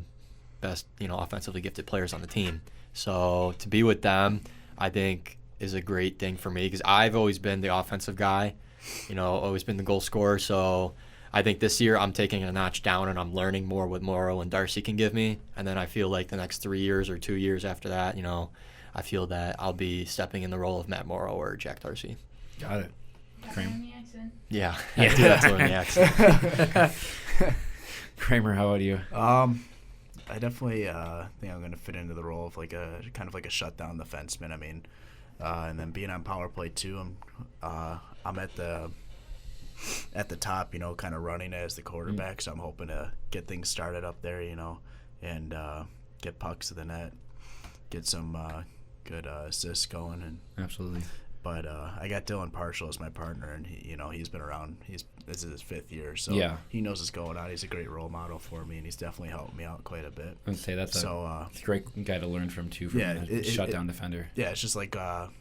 best, offensively gifted players on the team. So to be with them, I think is a great thing for me because I've always been the offensive guy, always been the goal scorer. So I think this year I'm taking a notch down and I'm learning more what Morrow and Darcy can give me. And then I feel like the next 3 years or 2 years after that, I feel that I'll be stepping in the role of Matt Morrow or Jack Darcy. Got it. Learn the accent. Yeah, I do have to learn the accent. Kraemer, how about you? I definitely think I'm going to fit into the role of like a kind of like a shutdown defenseman. I mean, and then being on power play too, I'm at the top, kind of running as the quarterback. So I'm hoping to get things started up there, and get pucks to the net, get some good assists going, and Absolutely. But I got Dylan Parshall as my partner, and he's been around. This is his 5th year, so Yeah. he knows what's going on. He's a great role model for me, and he's definitely helped me out quite a bit. I'd say that's a great guy to learn from too. From Yeah, a shutdown defender. Yeah, it's just like an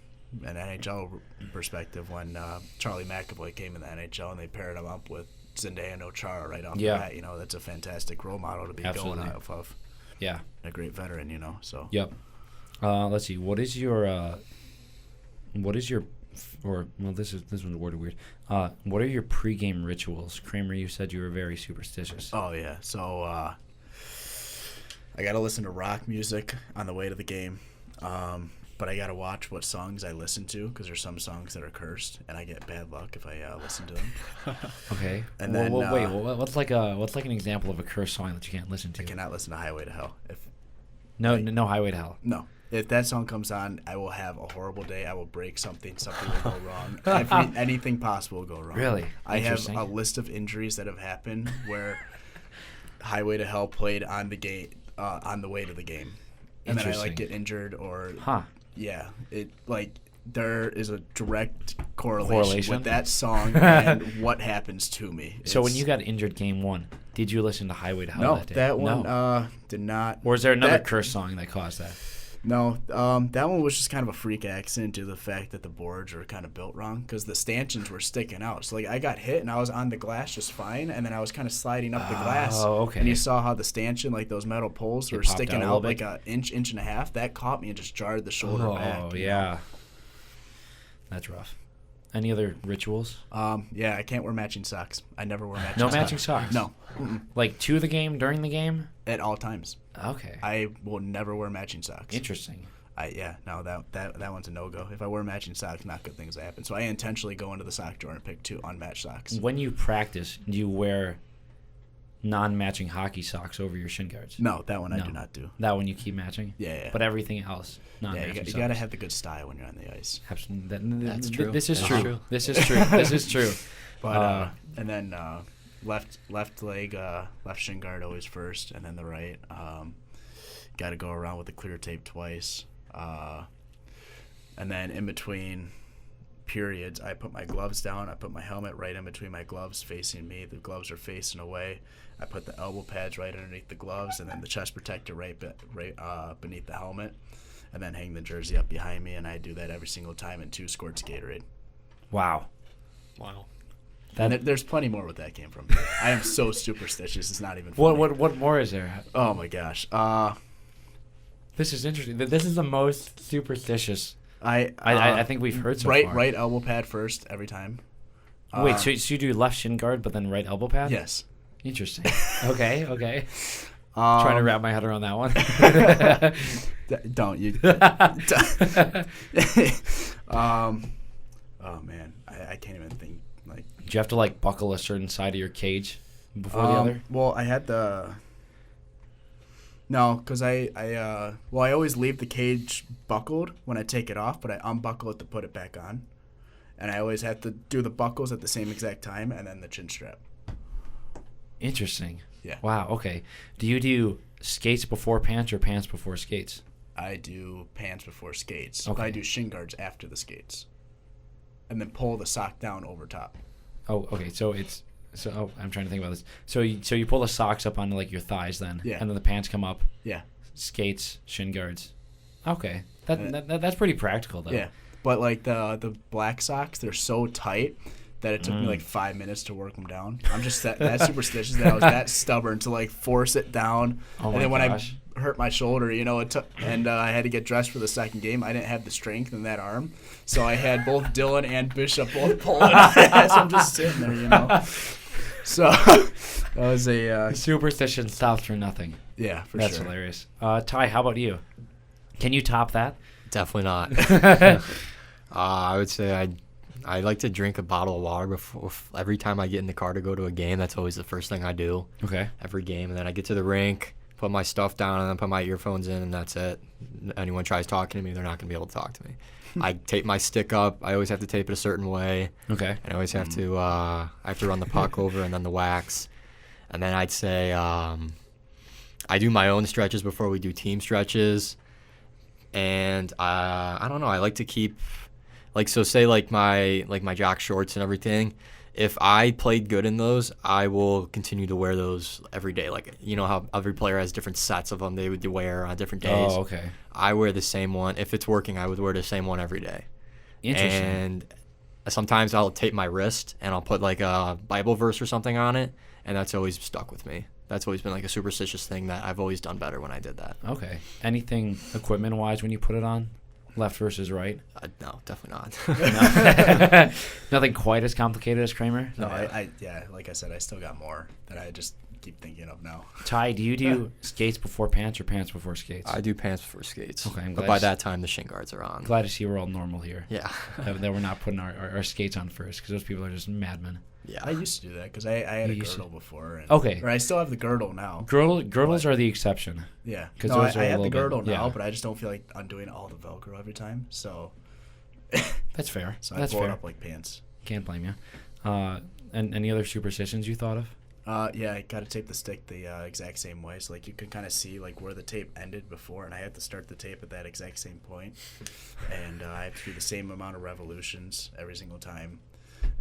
NHL perspective when Charlie McAvoy came in the NHL and they paired him up with Zendaya and Ochara right off the bat. That's a fantastic role model to be Absolutely. going off of. Yeah. A great veteran, so. Yep. Let's see. This one's worded weird. What are your pregame rituals? Kraemer, you said you were very superstitious. Oh, yeah. So I got to listen to rock music on the way to the game. But I got to watch what songs I listen to because there's some songs that are cursed, and I get bad luck if I listen to them. Okay. And then wait. What's like an example of a cursed song that you can't listen to? I cannot listen to Highway to Hell. No Highway to Hell. No. If that song comes on, I will have a horrible day. I will break something. Something will go wrong. Anything possible will go wrong. Really? I have Interesting. a list of injuries that have happened where Highway to Hell played on the game, on the way to the game, and then I get injured or yeah, there is a direct correlation with that song and what happens to me. So when you got injured game 1, did you listen to Highway to Hell that day? That one did not. Or is there another cursed song that caused that? No, that one was just kind of a freak accident due to the fact that the boards were kind of built wrong because the stanchions were sticking out. So, I got hit, and I was on the glass just fine, and then I was kind of sliding up the glass. Oh, okay. And you saw how the stanchion, those metal poles, were sticking out like an inch and a half. That caught me and just jarred the shoulder back. Oh, yeah. That's rough. Any other rituals? Yeah, I can't wear matching socks. I never wear matching No socks. matching socks? No. Like to the game, during the game? At all times. Okay. I will never wear matching socks. Interesting. That one's a no-go. If I wear matching socks, not good things happen. So I intentionally go into the sock drawer and pick 2 unmatched socks. When you practice, do you wear non-matching hockey socks over your shin guards? No, that one I do not do. That one you keep matching? Yeah. But everything else, non-matching you socks. got to have the good style when you're on the ice. Absolutely. That's true. This is That's true. This is true. This is true. But and then left leg, left shin guard always first, and then the right. Got to go around with the clear tape twice. And then in between periods, I put my gloves down. I put my helmet right in between my gloves facing me. The gloves are facing away. I put the elbow pads right underneath the gloves, and then the chest protector right beneath the helmet, and then hang the jersey up behind me. And I do that every single time in 2 squirts of Gatorade. Wow. And there's plenty more where that came from. I am so superstitious. It's not even What funny. what more is there? Oh my gosh. This is interesting. This is the most superstitious. I think we've heard so right far. right elbow pad first every time. Wait, so you do left shin guard, but then right elbow pad? Yes. Interesting. Okay. Trying to wrap my head around that one. Don't you? Oh man, I can't even think. Like, Do you have to like buckle a certain side of your cage before the other? Well, I had the. No, because I always leave the cage buckled when I take it off, but I unbuckle it to put it back on, and I always have to do the buckles at the same exact time, and then the chin strap. Interesting. Yeah. Wow. Okay. Do you do skates before pants or pants before skates? I do pants before skates. Okay. But I do shin guards after the skates, and then pull the sock down over top. Oh, okay. I'm trying to think about this. So you pull the socks up onto like your thighs then, Yeah. and then the pants come up. Yeah. Skates, shin guards. Okay. That's pretty practical though. Yeah. But like the black socks, they're so tight that it took me like 5 minutes to work them down. I'm just that superstitious that I was that stubborn to like force it down. Oh And then when gosh. I hurt my shoulder, it took, and I had to get dressed for the second game. I didn't have the strength in that arm, so I had both Dylan and Bishop both pulling as I'm just sitting there, So that was a Superstition stops for nothing. yeah, for That's sure. hilarious. Ty, how about you? Can you top that? Definitely not. I would say I like to drink a bottle of water before every time I get in the car to go to a game. That's always the first thing I do. Okay. Every game, and then I get to the rink, put my stuff down, and then put my earphones in, and that's it. Anyone tries talking to me, they're not gonna be able to talk to me. I tape my stick up. I always have to tape it a certain way. Okay. And I always have to run the puck over and then the wax. And then I'd say I do my own stretches before we do team stretches. And I don't know. I like to keep say my jock shorts and everything. If I played good in those, I will continue to wear those every day. Like, how every player has different sets of them they would wear on different days. Oh, okay. I wear the same one. If it's working, I would wear the same one every day. Interesting. And sometimes I'll tape my wrist and I'll put like a Bible verse or something on it, and that's always stuck with me. That's always been like a superstitious thing that I've always done better when I did that. Okay. Anything equipment-wise when you put it on? Left versus right? No, definitely not. No. Nothing quite as complicated as Kraemer? No, I like I said, I still got more that I just keep thinking of now. Ty, do you do skates before pants or pants before skates? I do pants before skates. Okay, I'm but glad by to that time, the shin guards are on. Glad to see we're all normal here. Yeah. that we're not putting our skates on first because those people are just madmen. Yeah. I used to do that because I had You a used girdle before. And, Okay. Or I still have the girdle now. Girdles are the exception. Yeah. 'Cause No, those are I a have the little bit- girdle now, yeah. but I just don't feel like undoing all the Velcro every time. So That's fair. So I That's pull it fair. up like pants. Can't blame you. And any other superstitions you thought of? Yeah, I got to tape the stick the exact same way. So, like, you can kind of see, like, where the tape ended before, and I had to start the tape at that exact same point. And I have to do the same amount of revolutions every single time.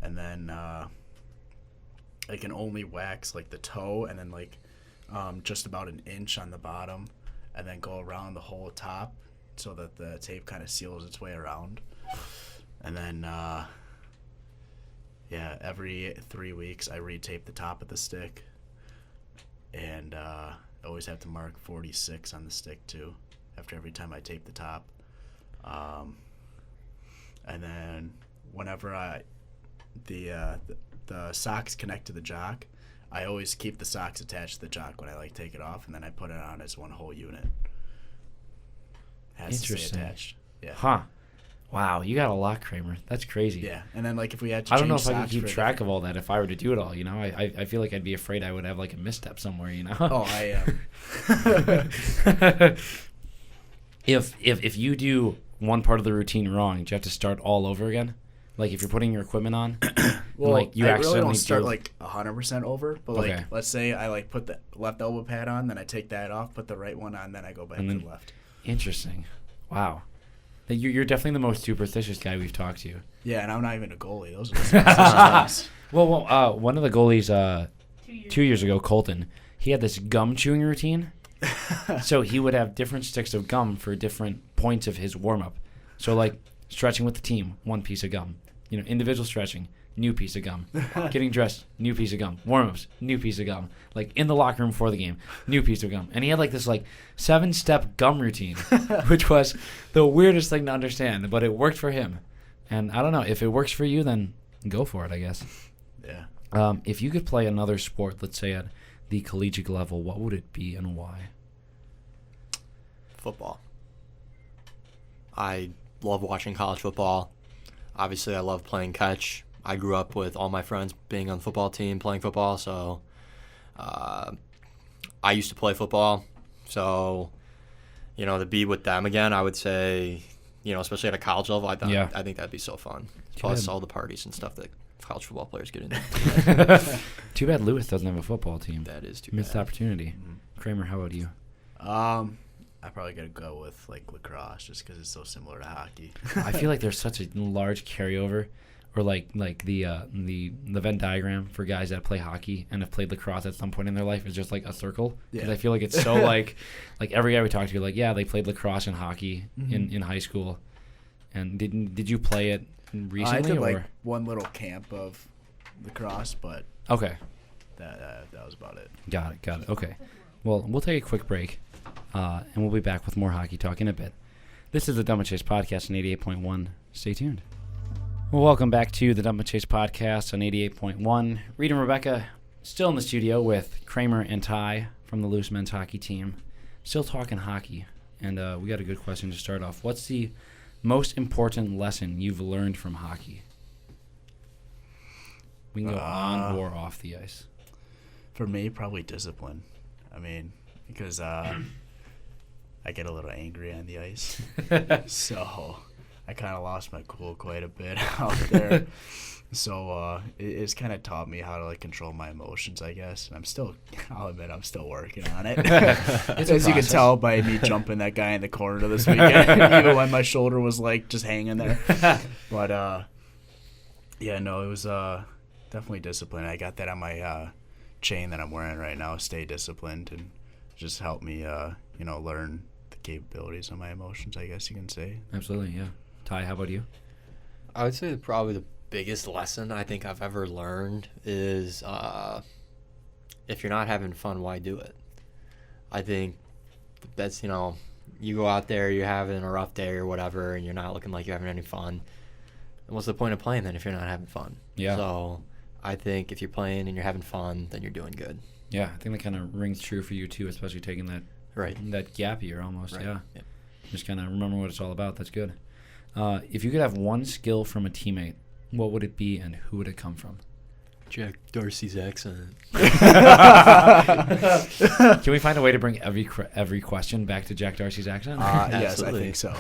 And then I can only wax, like, the toe and then, like, just about an inch on the bottom and then go around the whole top so that the tape kind of seals its way around. And then... yeah, every 3 weeks I retape the top of the stick, and I always have to mark 46 on the stick too. After every time I tape the top, and then whenever the socks connect to the jock, I always keep the socks attached to the jock when I take it off, and then I put it on as one whole unit. Has to stay Interesting. attached. Yeah. Huh. Wow, you got a lot, Kraemer. That's crazy. Yeah, and then like if we had to I don't know change if I could socks keep for a track different- of all that if I were to do it all. I feel like I'd be afraid I would have like a misstep somewhere. Oh, I If you do one part of the routine wrong, do you have to start all over again? Like if you're putting your equipment on, Well, like you I really accidentally don't start do- like 100% over, but like Okay. let's say I like put the left elbow pad on, then I take that off, put the right one on, then I go back And to then- the left. Interesting. Wow. You're definitely the most superstitious guy we've talked to. Yeah, and I'm not even a goalie. Those are the superstitious Well, one of the goalies 2 2 years ago, Colton, he had this gum chewing routine. things. So he would have different sticks of gum for different points of his warm up. So like stretching with the team, one piece of gum. Individual stretching, new piece of gum. Getting dressed, new piece of gum. Warm ups, new piece of gum. Like in the locker room before the game, new piece of gum. And he had like this 7-step gum routine, which was the weirdest thing to understand, but it worked for him. And I don't know, if it works for you, then go for it, I guess. Yeah. If you could play another sport, let's say at the collegiate level, what would it be and why? Football. I love watching college football. Obviously, I love playing catch. I grew up with all my friends being on the football team, playing football, so I used to play football. So, to be with them again, I would say, especially at a college level, I think that'd be so fun. Plus bad. all the parties and stuff that college football players get into. Too bad Lewis doesn't have a football team. That is too Missed bad. opportunity. Kraemer, how about you? I probably gotta go with like lacrosse just because it's so similar to hockey. I feel like there's such a large carryover, or like the Venn diagram for guys that play hockey and have played lacrosse at some point in their life is just like a circle. Because Yeah. I feel like it's so like every guy we talk to, like they played lacrosse and hockey in high school. And did you play it recently I did or? like one little camp of lacrosse, but Okay, that was about it. got it. Okay, well we'll take a quick break, and we'll be back with more hockey talk in a bit. This is the Dumb and Chase podcast on 88.1. Stay tuned. Well, welcome back to the Dumb and Chase podcast on 88.1. Reid and Rebecca still in the studio with Kraemer and Ty from the Loose Men's Hockey Team. Still talking hockey, and we got a good question to start off. What's the most important lesson you've learned from hockey? We can go on or off the ice. For me, probably discipline. I mean, because I get a little angry on the ice, so I kind of lost my cool quite a bit out there. So it's kind of taught me how to like control my emotions, I guess. And I'll admit, I'm still working on it. It's a As you can process. tell by me jumping that guy in the corner this weekend, even when my shoulder was like just hanging there. But yeah, no, it was definitely discipline. I got that on my chain that I'm wearing right now. Stay disciplined, and just help me, learn the capabilities of my emotions, I guess you can say. Absolutely, yeah. Ty, how about you? I would say that probably the biggest lesson I think I've ever learned is if you're not having fun, why do it? I think that's, you go out there, you're having a rough day or whatever, and you're not looking like you're having any fun. And what's the point of playing then if you're not having fun? Yeah. So I think if you're playing and you're having fun, then you're doing good. Yeah, I think that kind of rings true for you too, especially taking that Right. gap year almost. Right. Yeah. Yep. Just kind of remember what it's all about. That's good. If you could have one skill from a teammate, what would it be and who would it come from? Jack Darcy's accent. Can we find a way to bring every question back to Jack Darcy's accent? Yes, I Absolutely. think so.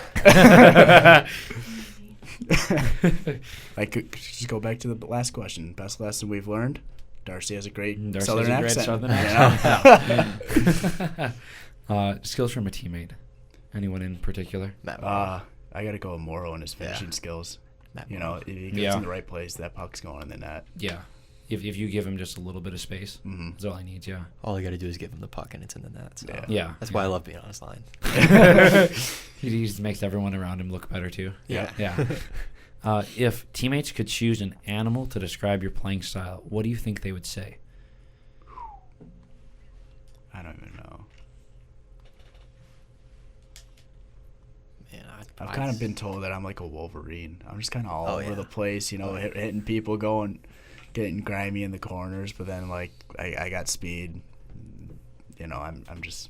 Easy. I could just go back to the last question. Best lesson we've learned: Darcy has a great Darcy Southern has a great accent. Southern you know? accent. Skills from a teammate. Anyone in particular? Matt I got to go with Morrow and his finishing skills. Matt You know, if he gets Yeah. in the right place, that puck's going in the net. Yeah. If you give him just a little bit of space, Mm-hmm. that's all he needs. Yeah. All you got to do is give him the puck and it's in the net. So Yeah. Yeah. That's why I love being on his line. He just makes everyone around him look better too. Yeah. Yeah. If teammates could choose an animal to describe your playing style, what do you think they would say? I don't even know. Man, I've kind of been told that I'm like a Wolverine. I'm just kind of all Oh, over yeah. the place, hitting people, getting grimy in the corners. But then like I got speed. I'm just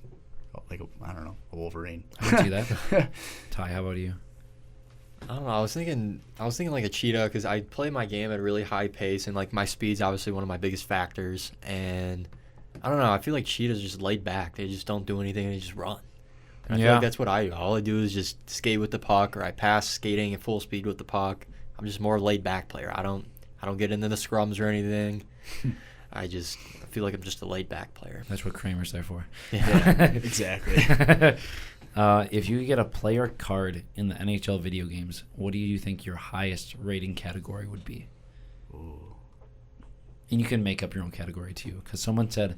like I don't know, a Wolverine. I can see that. Ty, how about you? I don't know. I was thinking like a cheetah because I play my game at a really high pace, and like my speed's obviously one of my biggest factors. And I don't know. I feel like cheetahs are just laid back. They just don't do anything. They just run. And I feel like that's what I do. All I do is just skate with the puck, or I pass skating at full speed with the puck. I'm just more laid back player. I don't get into the scrums or anything. I feel like I'm just a laid back player. That's what Kramer's there for. Yeah, exactly. If you get a player card in the NHL video games, what do you think your highest rating category would be? Ooh. And you can make up your own category too, because someone said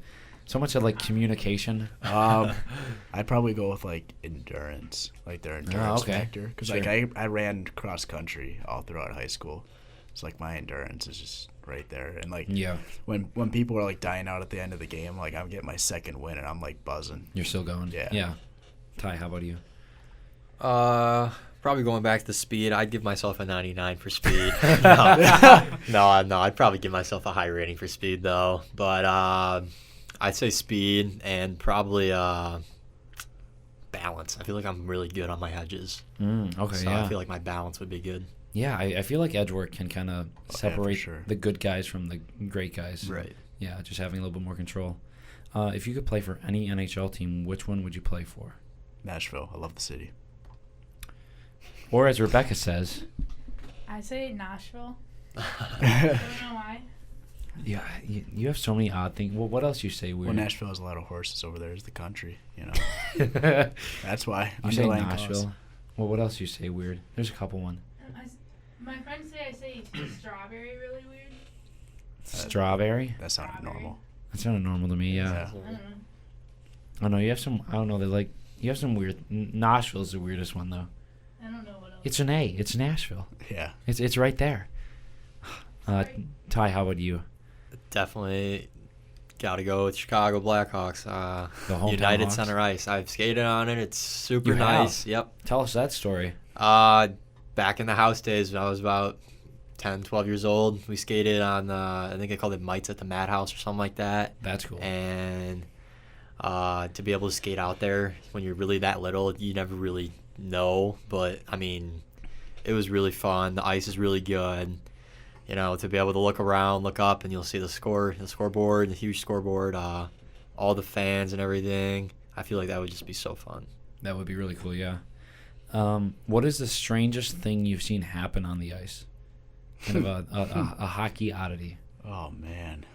like communication. I'd probably go with like endurance, like their endurance factor, because Sure. like I ran cross country all throughout high school, so like my endurance is just right there. And like when people are like dying out at the end of the game, like I'm getting my second win and I'm like buzzing. You're still going. Yeah. Ty, how about you? Probably going back to speed. I'd give myself a 99 for speed. No, I'd probably give myself a high rating for speed though. But I'd say speed and probably balance. I feel like I'm really good on my edges. Okay, so yeah. I feel like my balance would be good. Yeah, I feel like edge work can kind of separate sure. the good guys from the great guys. Right. Yeah, just having a little bit more control. If you could play for any NHL team, which one would you play for? Nashville. I love the city. Or as Rebecca says, I say Nashville. I don't know why. yeah, you have so many odd things. Well, what else you say weird? Well, Nashville has a lot of horses over there. It's the country, you know. That's why. You say Underlying Nashville. cause. Well, what else you say weird? There's a couple one. My friends say I say strawberry really weird. Strawberry? That sounded Strawberry. normal. That sounded normal to me, yeah. Yeah. I don't know. Oh, no, you have some, I don't know, you have some weird, Nashville's the weirdest one, though. I don't know what else. It's an A. It's Nashville. Yeah. It's right there. Sorry. Ty, how about you? Definitely got to go with Chicago Blackhawks. The hometown United Hawks? Center Ice. I've skated on it. It's super You have? nice. Yep. Tell us that story. Back in the house days when I was about 10, 12 years old, we skated on, I think they called it Mites at the Madhouse or something like that. That's cool. And to be able to skate out there when you're really that little, you never really know. But, I mean, it was really fun. The ice is really good. You know, to be able to look around, look up, and you'll see the scoreboard, the huge scoreboard, all the fans and everything. I feel like that would just be so fun. That would be really cool, yeah. What is the strangest thing you've seen happen on the ice? Kind of a hockey oddity. Oh, man.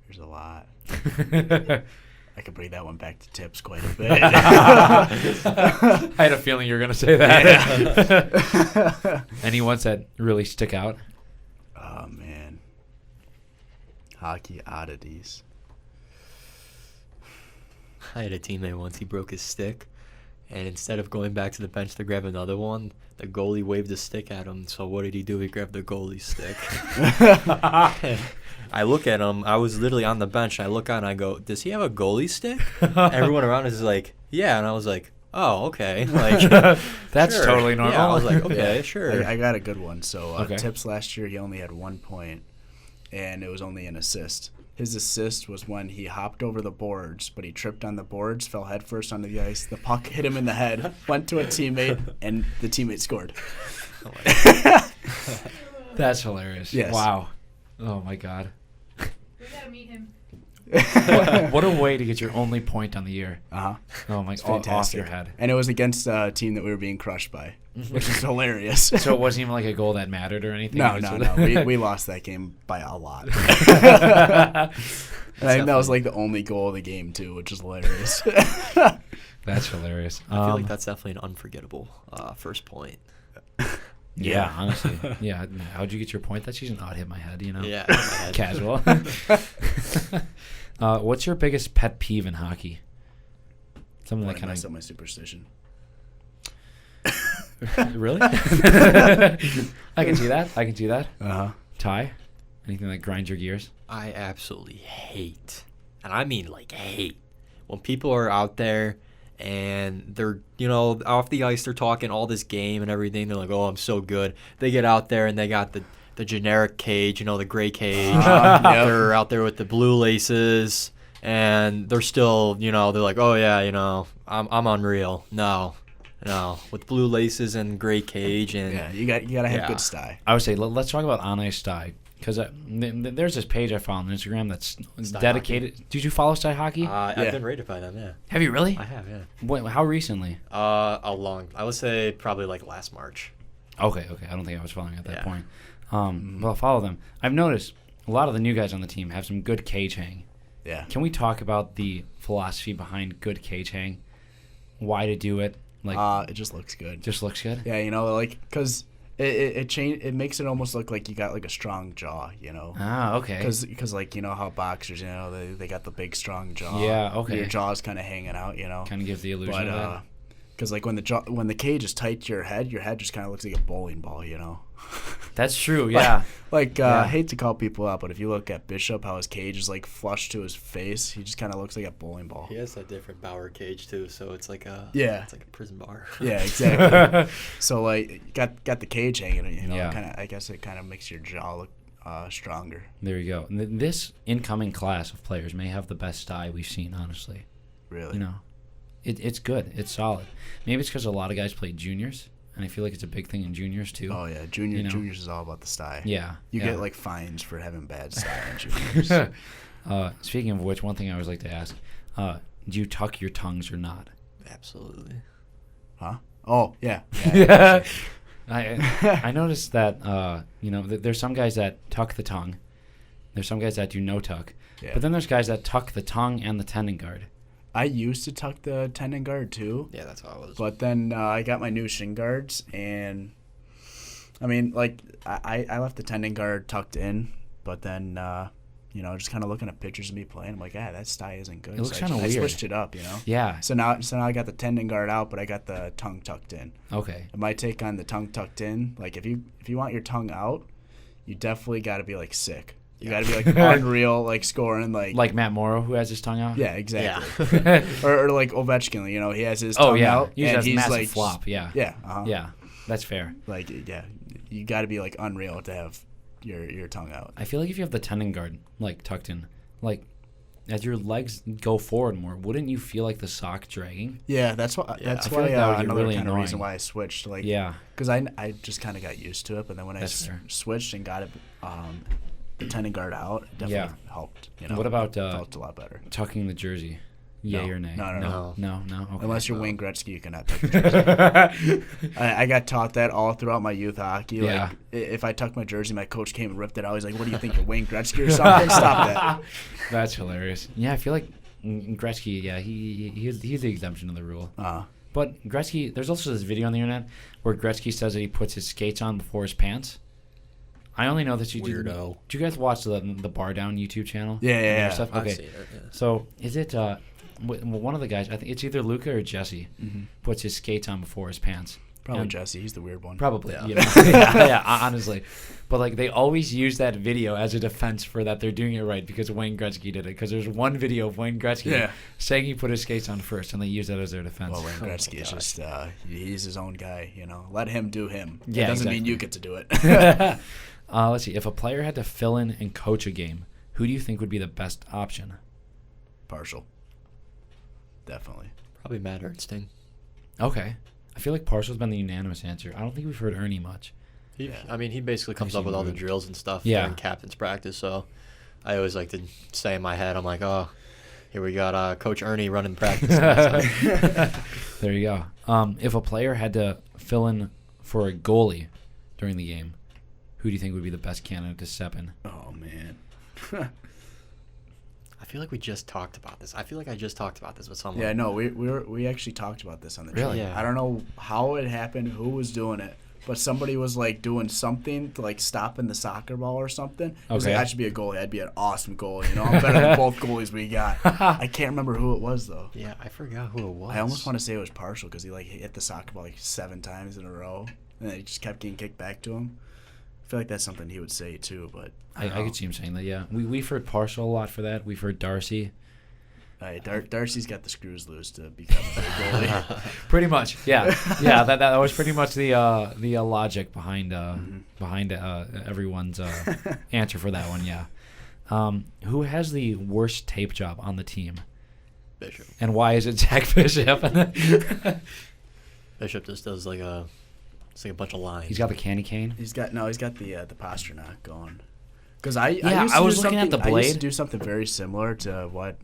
There's a lot. I could bring that one back to tips quite a bit. I had a feeling you were going to say that. Yeah. Any ones that really stick out? Oh, man. Hockey oddities. I had a teammate once, he broke his stick, and instead of going back to the bench to grab another one, the goalie waved his stick at him. So what did he do? He grabbed the goalie's stick. I look at him. I was literally on the bench, and I look out and I go, does he have a goalie stick? Everyone around is like, yeah. And I was like, oh, okay. Like, That's sure. totally normal. Yeah, I was like, okay, sure. I got a good one. So Okay. Tips last year, he only had 1 point, and it was only an assist. His assist was when he hopped over the boards, but he tripped on the boards, fell headfirst onto the ice. The puck hit him in the head, went to a teammate, and the teammate scored. That's hilarious. Yes. Wow. Oh, my God. We gotta meet him. What a way to get your only point on the year. Uh-huh. Oh, my It's God. Off fantastic. your head. And it was against a team that we were being crushed by, which is hilarious. So it wasn't even like a goal that mattered or anything? No. We lost that game by a lot. And I think that was like the only goal of the game, too, which is hilarious. That's hilarious. I feel like that's definitely an unforgettable first point. Yeah, honestly. Yeah. How'd you get your point? That's just an odd hit in my head, you know? Yeah, in my head. Casual. What's your biggest pet peeve in hockey? Something that Like kind messed of... up my superstition. Really? I can see that. Uh-huh. Ty? Anything that grinds your gears? I absolutely hate, and I mean like hate, when people are out there and they're, you know, off the ice, they're talking all this game and everything. They're like, oh, I'm so good. They get out there and they got the generic cage, you know, the gray cage. Yep. They're out there with the blue laces. and they're still, they're like, oh yeah, I'm unreal. No, with blue laces and gray cage and Yeah, you gotta have good style. I would say let's talk about on ice style, because there's this page I found on Instagram that's Sty dedicated. Hockey. Did you follow Sty Hockey? I've been rated by them. Yeah, Have you really? I have. Yeah. When, how recently? I would say probably like last March. Okay. I don't think I was following at that Yeah. point. Well, I'll follow them. I've noticed a lot of the new guys on the team have some good cage hang. Yeah. Can we talk about the philosophy behind good cage hang? Why to do it? Like, It just looks good. just looks good. Yeah, because it makes it almost look like you got like a strong jaw, Ah, okay. Because like how boxers, they got the big strong jaw. Yeah, okay. Your jaw's kind of hanging out, Kind of gives the illusion of that. because like when the cage is tight to your head just kind of looks like a bowling ball, That's true. Yeah. I hate to call people out, but if you look at Bishop, how his cage is like flush to his face, he just kind of looks like a bowling ball. He has a different Bauer cage too, so it's like a it's like a prison bar. Yeah, exactly. So like got the cage hanging, Yeah. kind of. I guess it kind of makes your jaw look stronger. There you go. This incoming class of players may have the best style we've seen, honestly. Really. It's good. It's solid. Maybe it's because a lot of guys play juniors, and I feel like it's a big thing in juniors too. Oh yeah, juniors is all about the style. Yeah. You yeah. get like fines for having bad style in juniors. Speaking of which, one thing I always like to ask: do you tuck your tongues or not? Absolutely. Huh? Oh yeah. Yeah. I noticed that there's some guys that tuck the tongue. There's some guys that do no tuck. Yeah. But then there's guys that tuck the tongue and the tendon guard. I used to tuck the tendon guard too. Yeah, that's how it was. But then I got my new shin guards, and I mean, like I left the tendon guard tucked in, but then just kind of looking at pictures of me playing, I'm like, that style isn't good. It looks So kind of I weird. switched it up, Yeah. So now I got the tendon guard out, but I got the tongue tucked in. Okay. And my take on the tongue tucked in, like if you want your tongue out, you definitely got to be like sick. You got to be like unreal, like scoring, like Matt Morrow, who has his tongue out. Yeah, exactly. Yeah. or like Ovechkin, he has his tongue out, He and has he's massive like flop. Yeah. Yeah. Yeah. That's fair. Like you got to be like unreal to have your tongue out. I feel like if you have the tendon guard like tucked in, like as your legs go forward more, wouldn't you feel like the sock dragging? Yeah, that's why. Yeah, That's I feel why like that would be another really kind of reason annoying. why I switched. Like, Yeah. because I just kind of got used to it, but then when That's fair. switched and got it, the tendon guard out, it definitely helped. What about felt a lot better. tucking the jersey? Yay No. or nay? No. No. Okay. Unless you're Wayne Gretzky, you cannot tuck your jersey. I got taught that all throughout my youth hockey. Yeah. Like, if I tucked my jersey, my coach came and ripped it out. He's like, "What do you think, you're Wayne Gretzky or something? Stop that." That's hilarious. Yeah, I feel like Gretzky. Yeah, he's the exemption of the rule. But Gretzky, there's also this video on the internet where Gretzky says that he puts his skates on before his pants. I only know that you do. Weirdo. Do you guys watch the Bar Down YouTube channel? Yeah. Stuff? I've Okay. seen it, yeah. So is it one of the guys? I think it's either Luca or Jesse puts his skates on before his pants. Probably And- Jesse. He's the weird one. Probably. Yeah. You know? yeah, honestly. But like they always use that video as a defense for that they're doing it right because Wayne Gretzky did it. Because there's one video of Wayne Gretzky saying he put his skates on first, and they use that as their defense. Well, Wayne Gretzky is just he's his own guy. Let him do him. Yeah, It doesn't exactly. mean you get to do it. Let's see. If a player had to fill in and coach a game, who do you think would be the best option? Partial. Definitely. Probably Matt Ernstine. Okay. I feel like Partial's been the unanimous answer. I don't think we've heard Ernie much. I mean, he basically comes I've up with seen all the him. drills and stuff Yeah. during captain's practice. So I always like to say in my head, I'm like, oh, here we got Coach Ernie running practice. There you go. If a player had to fill in for a goalie during the game, who do you think would be the best candidate to step in? Oh man. I feel like we just talked about this. I feel like I just talked about this with someone. Yeah, no, we actually talked about this on the Really? show. Yeah. I don't know how it happened, who was doing it, but somebody was like doing something to like stopping the soccer ball or something. I was Okay. like, I should be a goalie. I'd be an awesome goalie. I'm better than both goalies we got. I can't remember who it was though. Yeah, I forgot who it was. I almost want to say it was Partial because he like hit the soccer ball like 7 times in a row, and then he just kept getting kicked back to him. I feel like that's something he would say too, but I could see him saying that, yeah. We've heard Partial a lot for that. We've heard Darcy. Darcy's got the screws loose to become a good goalie. Pretty much, yeah. Yeah, that was pretty much the logic behind everyone's answer for that one, yeah. Who has the worst tape job on the team? Bishop. And why is it Zach Bishop? Bishop just does like a bunch of lines. He's got the candy cane. He's got the Pasternak going. Because I was looking at the blade. I used to do something very similar to what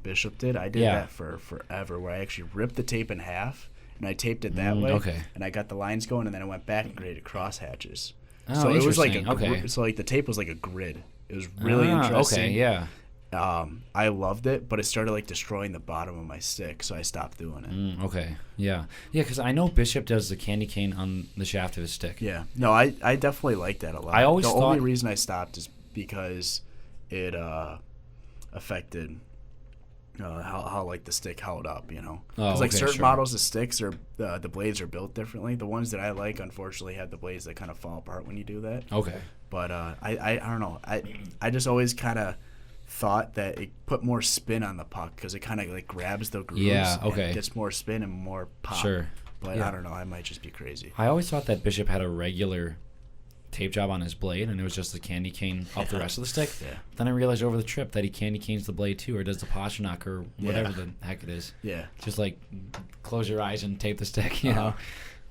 Bishop did. I did that for forever, where I actually ripped the tape in half and I taped it that way. Okay. And I got the lines going, and then I went back and created cross hatches. Oh, so it was like okay. So like the tape was like a grid. It was really interesting. Okay, yeah. I loved it, but it started like destroying the bottom of my stick, so I stopped doing it. Okay, yeah, because I know Bishop does the candy cane on the shaft of his stick. Yeah, no, I definitely like that a lot. I always the thought only reason I stopped is because it affected how like the stick held up, you know. Because like certain models of sticks are the blades are built differently. The ones that I like, unfortunately, have the blades that kind of fall apart when you do that. Okay. But I don't know. I just always kind of thought that it put more spin on the puck because it kind of like grabs the grooves. Yeah. Okay. And gets more spin and more pop. Sure. But I don't know. I might just be crazy. I always thought that Bishop had a regular tape job on his blade, and it was just the candy cane off the rest of the stick. Yeah. Then I realized over the trip that he candy canes the blade too, or does the Pasternak or whatever the heck it is. Yeah. Just like close your eyes and tape the stick, you know.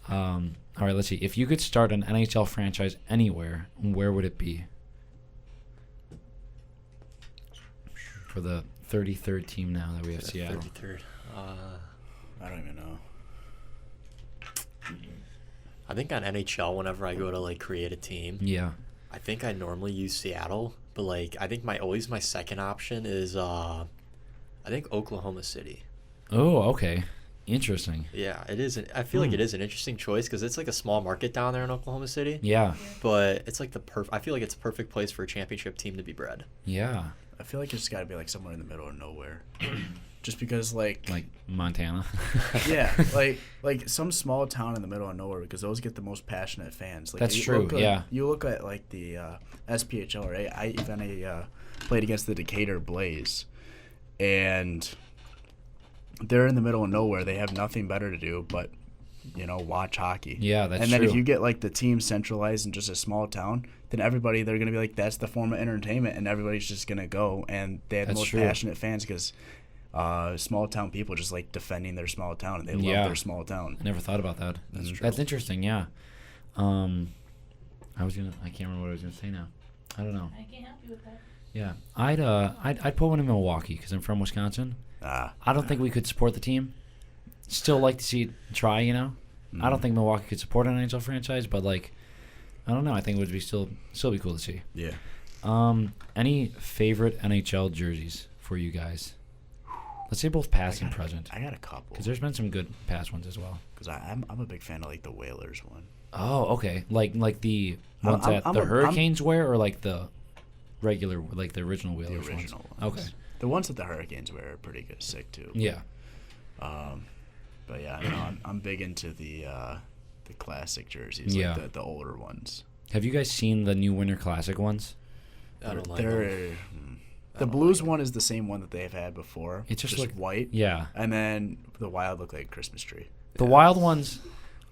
All right, let's see. If you could start an NHL franchise anywhere, where would it be? For the 33rd team now that we have Seattle. 33rd. I don't even know. I think on NHL, whenever I go to like create a team, Yeah. I think I normally use Seattle, but like I think my second option is I think Oklahoma City. Oh, okay. Interesting. Yeah, it is. I feel like it is an interesting choice because it's like a small market down there in Oklahoma City. Yeah. But it's like I feel like it's a perfect place for a championship team to be bred. Yeah. I feel like it's got to be like somewhere in the middle of nowhere. Just because like Montana. yeah, like some small town in the middle of nowhere, because those get the most passionate fans. Like, That's true. Yeah. You look at like the SPHL, right? I played against the Decatur Blaze, and they're in the middle of nowhere. They have nothing better to do but, you know, watch hockey. Yeah, that's true. And then if true. you get like the team centralized in just a small town, then everybody, they're gonna be like, that's the form of entertainment, and everybody's just gonna go, and they have the most passionate fans because small town people just like defending their small town, and they love their small town. I never thought about that. That's true. That's interesting. Yeah. I can't remember what I was gonna say now. I don't know. I can't help you with that. Yeah, I'd put one in Milwaukee because I'm from Wisconsin. I don't think we could support the team. Still like to see it try, you know. I don't think Milwaukee could support an NHL franchise, but like, I don't know. I think it would be still be cool to see. Yeah. Any favorite NHL jerseys for you guys? Let's say both past and present. I got a couple. Because there's been some good past ones as well. Because I'm a big fan of like the Whalers one. Oh, okay. Like the ones that the Hurricanes wear, or like the regular, like the original Whalers The original ones? ones. Okay. The ones that the Hurricanes wear are pretty good, sick too. Yeah. But yeah, no, I'm big into the classic jerseys, like the older ones. Have you guys seen the new Winter Classic ones? I don't like them. The Blues one is the same one that they've had before. It's just like white. Yeah. And then the Wild look like a Christmas tree. The Wild ones,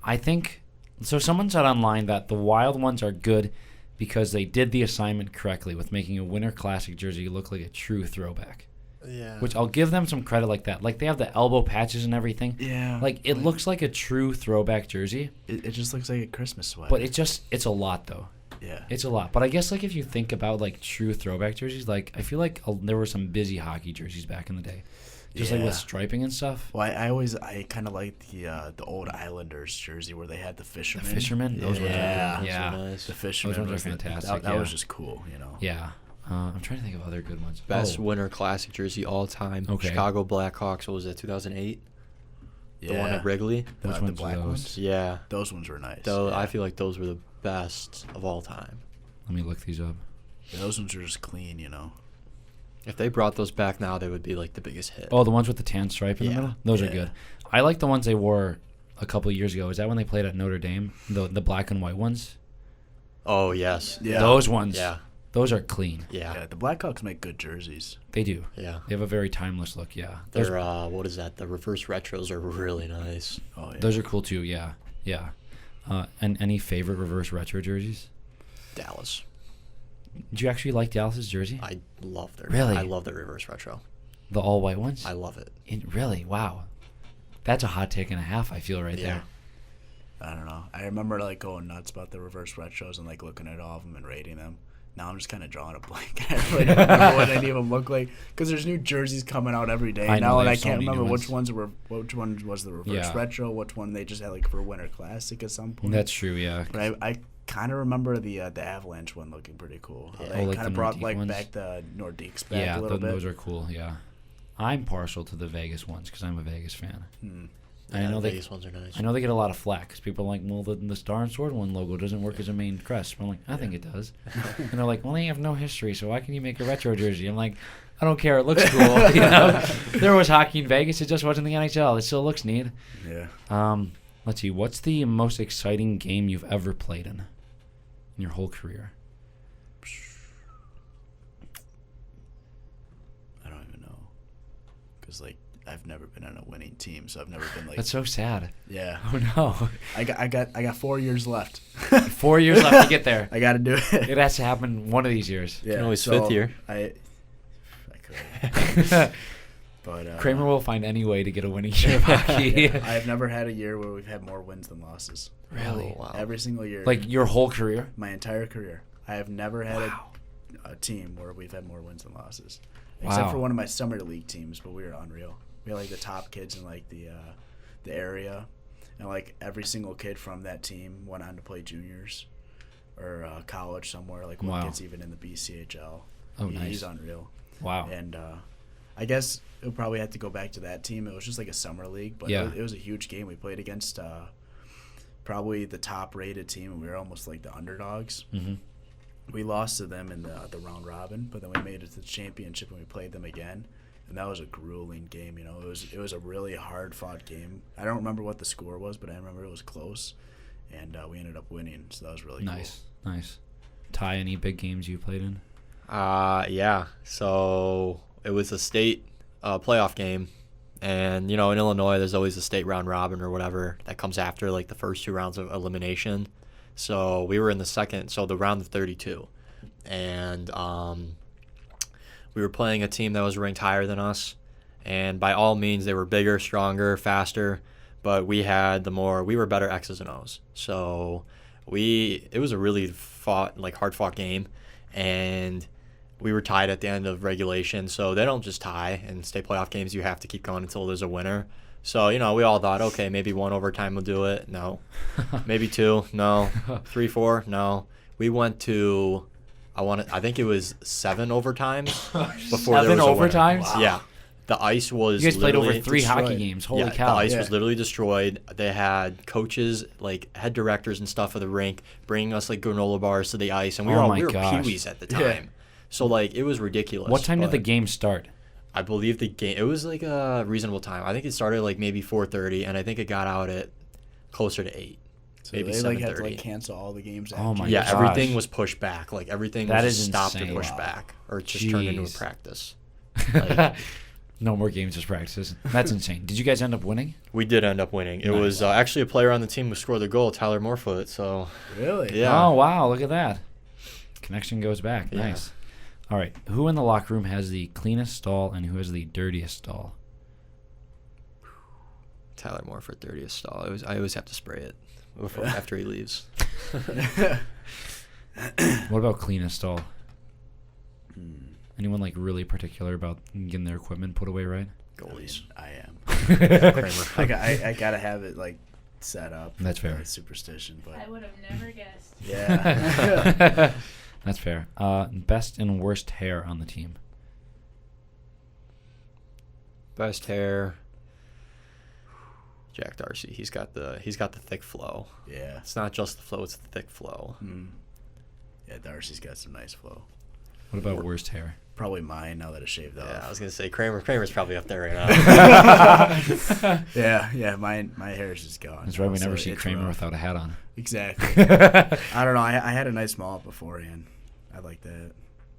I think. So someone said online that the Wild ones are good because they did the assignment correctly with making a Winter Classic jersey look like a true throwback. Yeah. Which I'll give them some credit like that. Like they have the elbow patches and everything. Yeah. Like it looks like a true throwback jersey. It just looks like a Christmas sweater. But it's a lot though. Yeah. It's a lot. But I guess like if you think about like true throwback jerseys, like I feel like there were some busy hockey jerseys back in the day. Just like with striping and stuff. Well, I kind of like the old Islanders jersey where they had the fishermen. The fishermen? Those ones are good. Yeah. Nice. The fishermen. Those ones are fantastic. That was just cool, you know. Yeah. I'm trying to think of other good ones. Best Winter Classic jersey all time. Okay. Chicago Blackhawks. What was it? 2008. Yeah. The one at Wrigley. Which the ones black are those? ones. Yeah. Those ones were nice. Though yeah. I feel like those were the best of all time. Let me look these up. Yeah, those ones are just clean, you know. If they brought those back now, they would be like the biggest hit. Oh, the ones with the tan stripe in the middle? Those are Yeah. good. I like the ones they wore a couple of years ago. Is that when they played at Notre Dame? The black and white ones? Oh, yes. Yeah. Those ones. Yeah. Those are clean. Yeah. The Blackhawks make good jerseys. They do. Yeah. They have a very timeless look, yeah. They're, what is that? The reverse retros are really nice. Oh, yeah. Those are cool too, yeah. Yeah. And any favorite reverse retro jerseys? Dallas. Did you actually like Dallas's jersey? I love their Really? I love their reverse retro. The all white ones? I love it. Really? Wow. That's a hot take and a half, I feel, right there. I don't know. I remember like going nuts about the reverse retros and like looking at all of them and rating them. Now I'm just kind of drawing a blank. I really don't remember what any of them look like because there's new jerseys coming out every day I know, now, and I there's so can't many remember new which ones. which one was the reverse retro, which one they just had like for Winter Classic at some point. That's true, yeah. But I kind of remember the Avalanche one looking pretty cool. Yeah. They like kind the of brought Nordique like ones? back the Nordiques back Yeah, a little bit. those are cool, yeah. I'm partial to the Vegas ones because I'm a Vegas fan. I know the Vegas ones are nice. I know they get a lot of flack because people are like, well, the Star and Sword one logo doesn't work as a main crest. I'm like, I think it does. And they're like, well, they have no history, so why can you make a retro jersey? I'm like, I don't care. It looks cool. You know, there was hockey in Vegas. It just wasn't the NHL. It still looks neat. Yeah. Let's see. What's the most exciting game you've ever played in your whole career? I don't even know, because like I've never been on a winning team, so I've never been like. That's so sad. Yeah. Oh no. I got 4 years left. 4 years left to get there. I got to do it. It has to happen one of these years. Yeah. Can always fifth year. I could. But Kraemer will find any way to get a winning year of hockey. yeah, I've never had a year where we've had more wins than losses. Really? Oh, wow. Every single year. Like your whole career? my entire career, I have never had a team where we've had more wins than losses, Wow. except for one of my summer league teams. But we were unreal. We had like the top kids in like the area, and like every single kid from that team went on to play juniors or college somewhere. Like one Wow. kid's even in the BCHL. Oh, nice. He's unreal. Wow. And I guess it would probably have to go back to that team. It was just like a summer league, but Yeah. it was a huge game. We played against probably the top-rated team, and we were almost like the underdogs. Mm-hmm. We lost to them in the round robin, but then we made it to the championship and we played them again. And that was a grueling game. You know, it was a really hard-fought game. I don't remember what the score was, but I remember it was close, and we ended up winning. So that was really Nice. Ty, any big games you played in? Yeah. So it was a state playoff game. And, you know, in Illinois, there's always a state round robin or whatever that comes after, like, the first 2 rounds of elimination. So we were in the second, so the round of 32. And we were playing a team that was ranked higher than us. And by all means, they were bigger, stronger, faster. But we were better X's and O's. So it was a really hard-fought game. And we were tied at the end of regulation, so they don't just tie. In state playoff games, you have to keep going until there's a winner. So, you know, we all thought, okay, maybe 1 overtime will do it. No. Maybe 2. No. 3, 4. No. We went to, I think it was 7 overtimes before there was a winner. overtimes? Wow. Yeah. The ice was You guys played over literally 3 hockey destroyed. games. Holy yeah, cow. the ice Yeah. was literally destroyed. They had coaches, like head directors and stuff of the rink, bringing us like granola bars to the ice, and we Oh were my gosh. peewees at the time. Yeah. So like it was ridiculous. What time did but the game start? I believe the game, it was like a reasonable time. I think it started like maybe 4:30, and I think it got out at closer to 8. So maybe they like had to 7:30. like cancel all the games. Oh after. my Yeah, gosh. everything was pushed back. Like everything That was is stopped insane. and pushed Wow. back, or it just turned into a Jeez. practice. Like, No more games, just practices. That's insane. Did you guys end up winning? we did end up winning. It Nice. was actually a player on the team who scored the goal, Tyler Morefoot. So Really? yeah. Oh, wow. Look at that. Connection goes back. Yeah. Nice. All right. Who in the locker room has the cleanest stall and who has the dirtiest stall? Tyler Morefoot, 30th stall. I always have to spray it after he leaves. What about cleanest stall? Hmm. Anyone like really particular about getting their equipment put away right? Goalies. I am. Kraemer. Like I gotta have it like set up. That's fair. It's superstition, but I would have never guessed. yeah. That's fair. Best and worst hair on the team. Best hair. Jack Darcy. He's got the thick flow. Yeah. It's not just the flow; it's the thick flow. Yeah, Darcy's got some nice flow. What about worst hair? Probably mine now that it's shaved Yeah, I off. was gonna say Kraemer. Kramer's probably up there right now. Yeah, my hair is just gone. That's right. We So never see it's Kraemer rough. without a hat on. Exactly. I don't know. I had a nice mullet beforehand. I like that.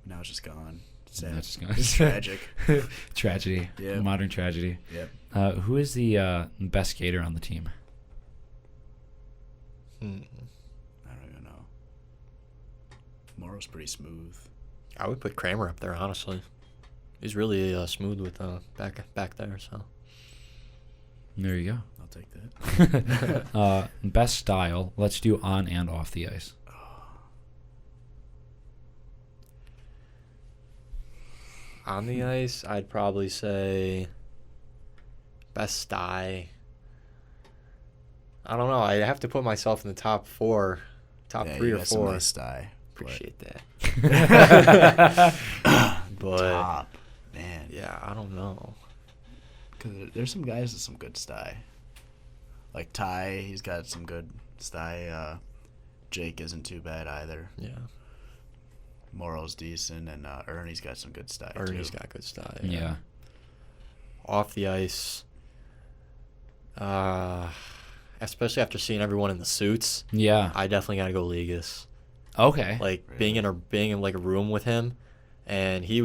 Now it's just gone. Sad. That's just gone. It's tragic. Tragedy. Yeah. Modern tragedy. Yep. Who is the best skater on the team? Hmm. I don't even know. Morrow's pretty smooth. I would put Kraemer up there, honestly. He's really smooth with back there. So There you go. I'll take that. Best style. Let's do on and off the ice. on the ice, I'd probably say best style. I don't know. I have to put myself in the top 3 or 4. Nice style. Appreciate that. But Top, man. yeah, I don't know. Because there's some guys with some good style. Like Ty, he's got some good style. Jake isn't too bad either. Yeah, Morrow's decent, and Ernie's got some good style Ernie's too. got good style. Yeah. Off the ice, especially after seeing everyone in the suits, Yeah. I definitely gotta go Ligas. Okay. Like Really? being in like a room with him, and he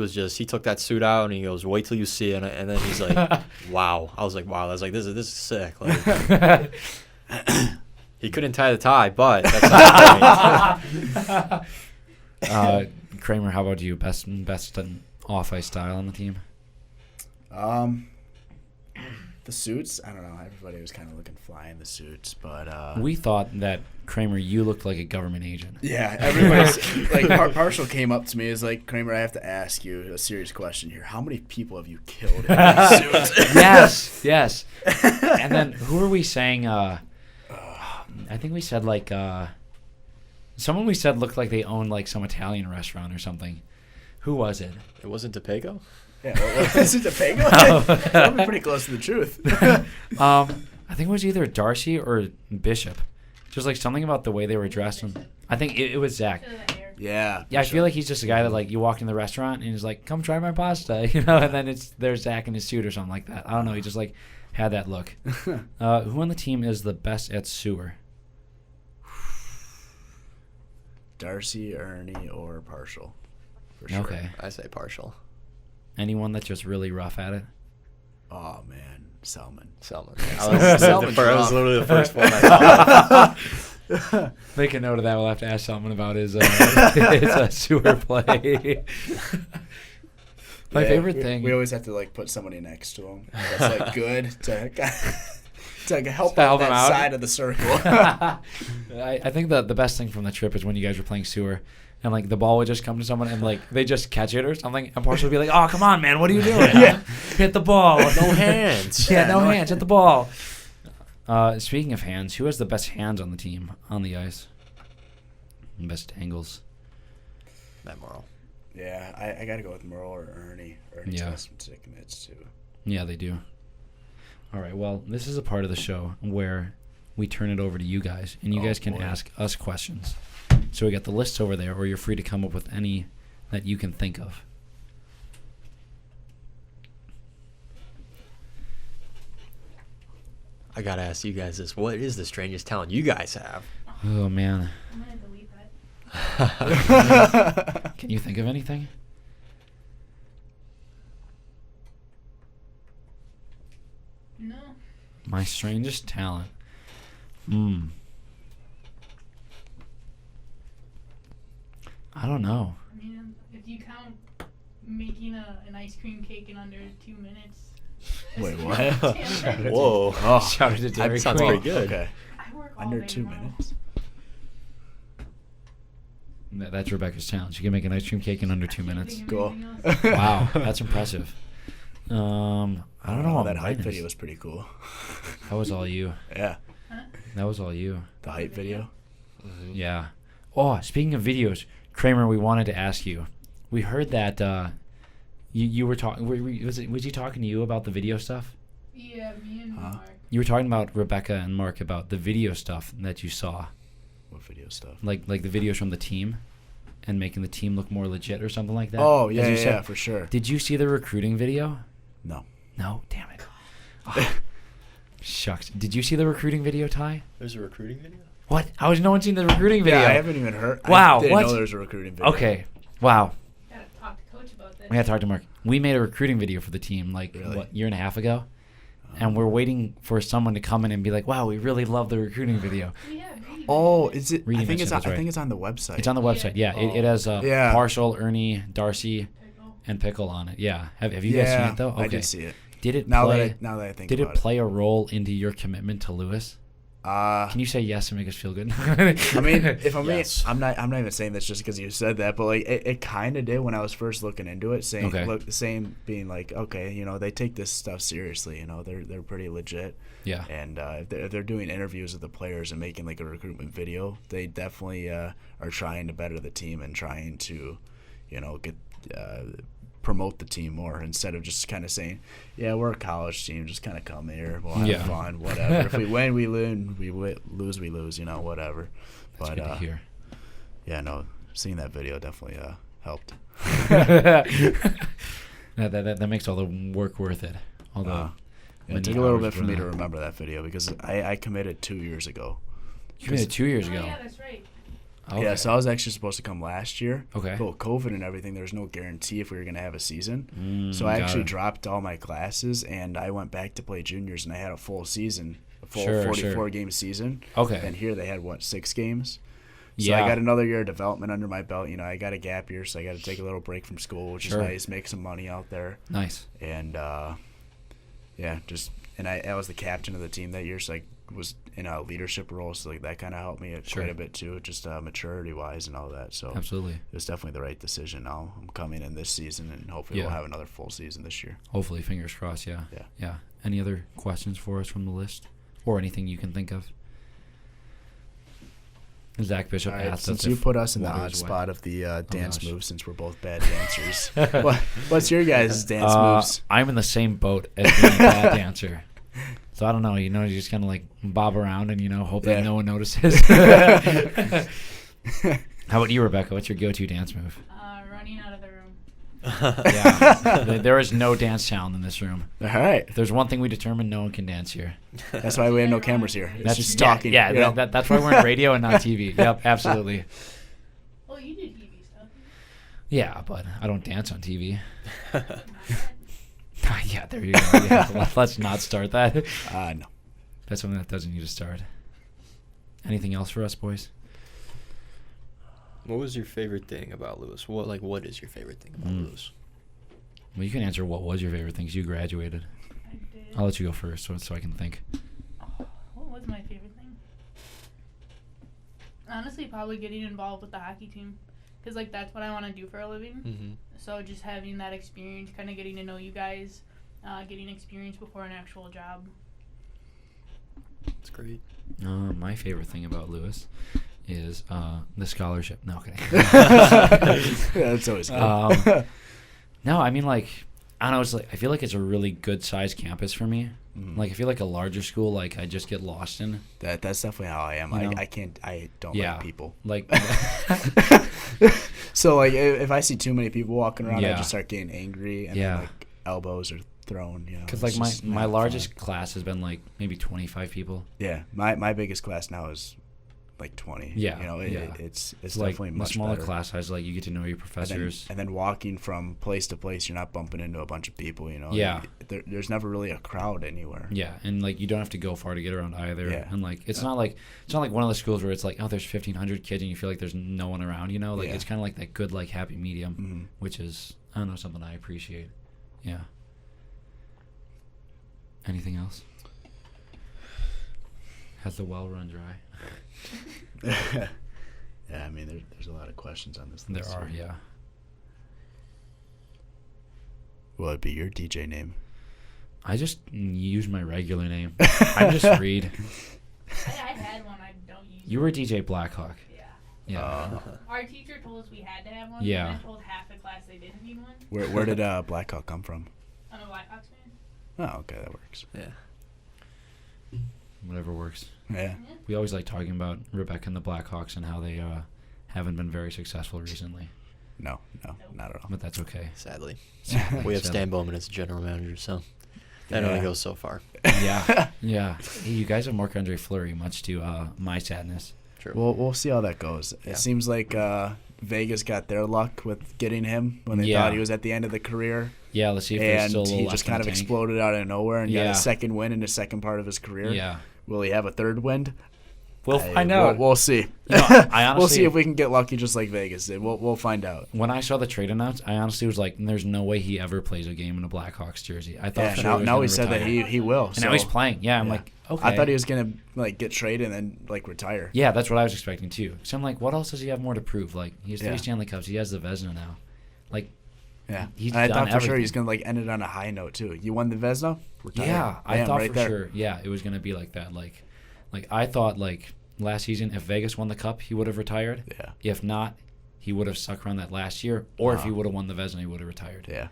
took that suit out and he goes, "Wait till you see it," and then he's like, "Wow." I was like, "Wow." I was like, "This is sick." Like, he couldn't tie the tie, but that's not the point. Kraemer, how about you? Best off ice style on the team? The suits, I don't know. Everybody was kind of looking fly in the suits, but We thought that Kraemer, you looked like a government agent. yeah, everybody's like Partial came up to me, is like, Kraemer, I have to ask you a serious question here. How many people have you killed in these suits? Yes. And then who are we saying? I think we said like someone we said looked like they owned like some Italian restaurant or something. Who was it? It wasn't DePago? Yeah, well, is it the Pago? That'd be pretty close to the truth. I think it was either Darcy or Bishop. Just like something about the way they were dressed. And I think it was Zach. Yeah. Yeah, I feel like he's just a guy that like you walk in the restaurant and he's like, "Come try my pasta," you know, and then there's Zach in his suit or something like that. I don't know. He just like had that look. Who on the team is the best at sewer? Darcy, Ernie, or Partial. For sure. Okay. I say Partial. Anyone that's just really rough at it? Oh, man. Selman. Selman. Selman's That was rough. literally the first one I thought. Make a note of that. We'll have to ask Salman about his sewer play. My Yeah, favorite thing. We always have to like put somebody next to him. That's like good to help To help that him out? side of the circle. I think the best thing from the trip is when you guys were playing sewer and like the ball would just come to someone and like they just catch it or something and Parshall would be like, "Oh, come on, man, what are you doing? Yeah. Hit the ball. No hands. Yeah, no no hands. Hit the ball." Speaking of hands, who has the best hands on the team on the ice? Best angles. Matt Morrow. Yeah, I got to go with Merle or Ernie. Ernie's Yeah. got some sick mitts too. Yeah, they do. All right, well, this is a part of the show where we turn it over to you guys, and you guys can boy. ask us questions. So we got the lists over there, or you're free to come up with any that you can think of. I gotta ask you guys this. What is the strangest talent you guys have? Oh, man. I'm gonna delete that. Can you think of anything? No. My strangest talent. I don't know. I mean, if you count making an ice cream cake in under 2 minutes. Wait, what? Damn. Whoa. Oh, Shouted to Dairy That sounds Queen. pretty good. Okay. I work all Under day 2 tomorrow. minutes. That's Rebecca's challenge. You can make an ice cream cake in under 2 Can't minutes. think of Cool. anything else. Wow, that's impressive. I don't know what that mine hype is. video was pretty cool. That was all you. Yeah, That was all you. the hype video. Yeah. Oh, speaking of videos, Kraemer, we wanted to ask you. We heard that you were talking. Was he talking to you about the video stuff? Yeah, me and Huh? Mark. You were talking about Rebecca and Mark about the video stuff that you saw, What video stuff? like the videos from the team, and making the team look more legit or something like that. Oh as yeah, you yeah, said. yeah, for sure. Did you see the recruiting video? No. No, damn it. Oh, shucks. Did you see the recruiting video, Ty? There's a recruiting video? What? How has no one seen the recruiting video? Yeah, I haven't even heard. Wow, I didn't what? know there was a recruiting video. Okay. Wow. Gotta talk to Coach about that. We gotta talk to Mark. We made a recruiting video for the team like Really? year and a half ago, and we're waiting for someone to come in and be like, "Wow, we really love the recruiting video." We have videos. Oh, is it? Reed I think it's. mentioned, that's I think right. it's on the website. It's on the website. Yeah, it has Yeah. Partial, Ernie, Darcy, Pickle. and Pickle on it. Yeah. Have you guys seen it though? Okay. I did see it. Did it Now play? that I think Did about it play a role into your commitment to Lewis? it. Can you say yes to make us feel good? I mean, if I'm Yes. I'm not even saying this just because you said that, but like it kind of did when I was first looking into it, saying being like, okay, you know, they take this stuff seriously, you know, they're pretty legit. Yeah. And if they're doing interviews with the players and making like a recruitment video, they definitely are trying to better the team and trying to, you know, get promote the team more instead of just kind of saying, yeah, we're a college team, just kind of come here, we'll have fun, whatever. If we win, we win. We lose, we lose. You know, whatever. That's But good to hear. yeah, no, seeing that video definitely helped. that makes all the work worth it. Although Yeah, it took a little bit for me to remember that video because I committed 2 years ago. You committed 2 years ago. Oh, yeah, that's right. Okay. Yeah, so I was actually supposed to come last year. Okay. But with COVID and everything, there was no guarantee if we were going to have a season. So I actually dropped all my classes, and I went back to play juniors, and I had a full season, a full 44-game season. Okay. And here they had, 6 games? So Yeah. I got another year of development under my belt. You know, I got a gap year, so I got to take a little break from school, which is nice, make some money out there. Nice. And, yeah, I was the captain of the team that year, so I was in a leadership role, so like that kind of helped me quite a bit too, just maturity wise and all that. So absolutely, it was definitely the right decision. Now I'm coming in this season, and hopefully we'll have another full season this year. Hopefully, fingers crossed. Yeah. Any other questions for us from the list, or anything you can think of? Zach Bishop asked us since you put us in the odd spot of the dance moves, since we're both bad dancers, what's your guys' dance moves? I'm in the same boat as being a bad dancer. So I don't know, you just kind of like bob around and, hope that no one notices. How about you, Rebecca? What's your go-to dance move? Running out of the room. Yeah, there is no dance talent in this room. All right. If there's one thing we determined, no one can dance here. That's why we have no cameras here. It's just talking. Yeah, that's why we're on radio and not TV. Yep, absolutely. Well, you do TV stuff. Yeah, but I don't dance on TV. Yeah, there you go. Yeah, let's not start that. No. That's something that doesn't need to start. Anything else for us, boys? What was your favorite thing about Lewis? What is your favorite thing about Lewis? Well, you can answer what was your favorite thing because you graduated. I did. I'll let you go first so I can think. What was my favorite thing? Honestly, probably getting involved with the hockey team. Because, that's what I want to do for a living. Mm-hmm. So just having that experience, kind of getting to know you guys, getting experience before an actual job. That's great. My favorite thing about Lewis is the scholarship. No, okay. That's always good. No, I mean, I don't know. It's I feel like it's a really good sized campus for me. Mm-hmm. I feel like a larger school, I just get lost in. That's definitely how I am. I don't like people. So if I see too many people walking around, I just start getting angry and then, elbows are thrown. Because my largest class has been maybe 25 people. Yeah, my biggest class now is 20. Yeah, it's definitely much the smaller better. class size. You get to know your professors. And then walking from place to place, you're not bumping into a bunch of people. Yeah. There's never really a crowd anywhere. Yeah, and you don't have to go far to get around either. Yeah. And it's not like one of the schools where it's there's 1,500 kids and you feel like there's no one around. It's kind of that good happy medium, which is I don't know, something I appreciate. Yeah. Anything else? Has the well run dry? Yeah, I mean, there's a lot of questions on this list. There are, yeah. What would be your DJ name? I just use my regular name. I'm just Reid. I had one. I don't use. You were DJ Blackhawk. Yeah. Yeah. Our teacher told us we had to have one. Yeah. And I told half the class they didn't need one. Where did Blackhawk come from? I'm a Blackhawks fan. Oh, okay, that works. Yeah. Whatever works. Yeah. We always like talking about Rebecca and the Blackhawks and how they haven't been very successful recently. No, not at all. But that's okay. Sadly. We have Stan Bowman as the general manager, so that only goes so far. Yeah. Yeah. Hey, you guys have Marc-Andre Fleury, much to my sadness. True. We'll see how that goes. Yeah. It seems like Vegas got their luck with getting him when they thought he was at the end of the career. Yeah, let's see if there's And still a little he left just in kind the of tank. exploded out of nowhere and got a second win in the second part of his career. Yeah. Will he have a third win? We'll find out. We'll see. You know, I honestly, we'll see if we can get lucky just like Vegas did. We'll find out. When I saw the trade announced, I honestly was like, there's no way he ever plays a game in a Blackhawks jersey. I thought now he said that he will. And now he's playing. Yeah, I'm like, okay. I thought he was going to like get traded and then like retire. Yeah, that's what I was expecting too. So I'm like, what else does he have more to prove? Like, he has 3 Stanley Cups. He has the Vezina now. Like, he's I thought for sure he's going to like end it on a high note too. You won the Vezina? Retire. Yeah, I thought for sure. Yeah, it was going to be like that. Like I thought like last season, if Vegas won the Cup, he would have retired. Yeah. If not, he would have stuck around that last year. Or if he would have won the Vezina, he would have retired. Yeah.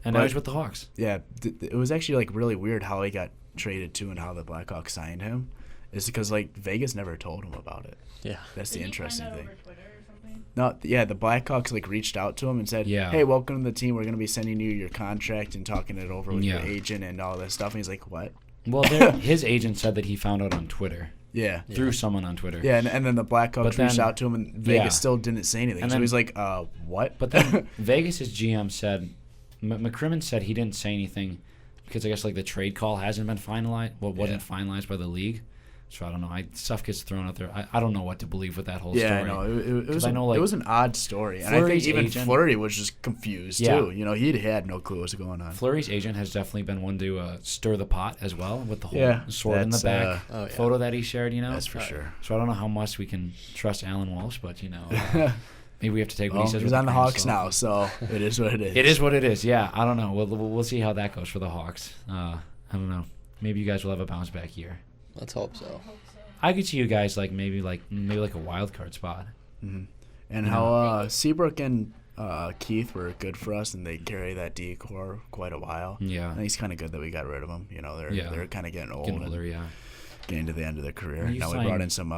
And now he's with the Hawks. Yeah, it was actually like really weird how he got traded to and how the Blackhawks signed him. Is because like Vegas never told him about it. Yeah. That's the interesting thing. Over Twitter or something? No, yeah, the Blackhawks like reached out to him and said, "Hey, welcome to the team. We're going to be sending you your contract and talking it over with your agent and all this stuff." And he's like, "What?" Well, his agent said that he found out on Twitter. Yeah. Through someone on Twitter. Yeah, and then the Blackhawks reached out to him, and Vegas still didn't say anything. And so he's like, what? But then Vegas' GM said, McCrimmon said he didn't say anything because I guess like the trade call hasn't been finalized. Well, wasn't finalized by the league. So I don't know. Stuff gets thrown out there. I don't know what to believe with that whole story. Yeah, no, it was an odd story. And I think even Fleury was just confused too. You know, he had no clue what was going on. Fleury's agent has definitely been one to stir the pot as well with the whole sword in the back photo that he shared, you know. That's for sure. So I don't know how much we can trust Alan Walsh, but, you know, maybe we have to take what he says. He's on the Hawks now, so it is what it is. It is what it is, yeah. I don't know. We'll see how that goes for the Hawks. I don't know. Maybe you guys will have a bounce back year. Let's hope so. I could see you guys maybe like a wild card spot. Mm-hmm. And how Seabrook and Keith were good for us, and they carry that D core quite a while. Yeah, and he's kind of good that we got rid of them. You know, they're kind of getting old. Getting older, getting to the end of their career. Now we brought in some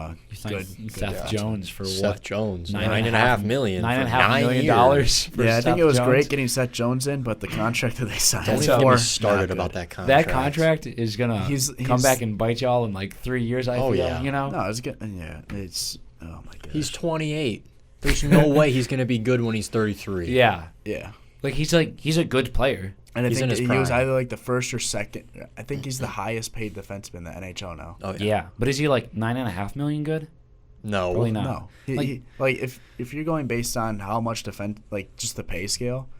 good Seth Jones for Seth what? Jones, $9.5 million. $9.5 million. Yeah, I think it was great getting Seth Jones in, but the contract that they signed. Don't even get me started about that contract. That contract is gonna come back and bite y'all in like 3 years. I feel. You know. No, it's good. Yeah, it's. Oh my god. He's 28. There's no way he's gonna be good when he's 33. Yeah. Yeah. Like he's a good player. And I think he was either like the first or second. I think he's the highest paid defenseman in the NHL now. Oh yeah. But is he like $9.5 million good? No, probably not. No. Like if you're going based on how much just the pay scale.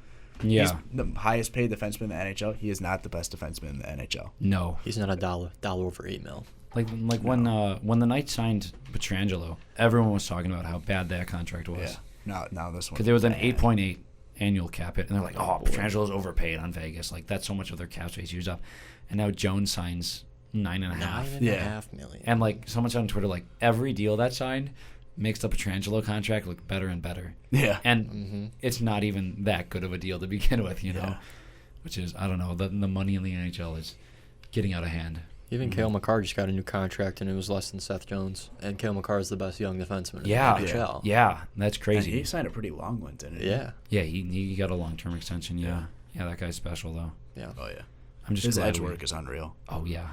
Yeah. He's the highest paid defenseman in the NHL. He is not the best defenseman in the NHL. No. He's not $1 over $8 million. Like when the Knights signed Pietrangelo, everyone was talking about how bad that contract was. Yeah. Now this one. Because there was an 8.8 annual cap hit, and they're like, "Oh, Pietrangelo's overpaid on Vegas. Like that's so much of their cap space used up." And now Jones signs $9.5 million. And like someone said on Twitter, like every deal that signed makes the Pietrangelo contract look better and better. Yeah. And it's not even that good of a deal to begin with, you know. Which is, I don't know, the money in the NHL is getting out of hand. Even Cale Makar just got a new contract, and it was less than Seth Jones. And Cale Makar is the best young defenseman in the NHL. Yeah, that's crazy. And he signed a pretty long one, didn't he? Yeah. Yeah, he got a long-term extension, yeah. Yeah, that guy's special, though. Yeah. Oh, yeah. I'm just His edge work is unreal. Oh, yeah.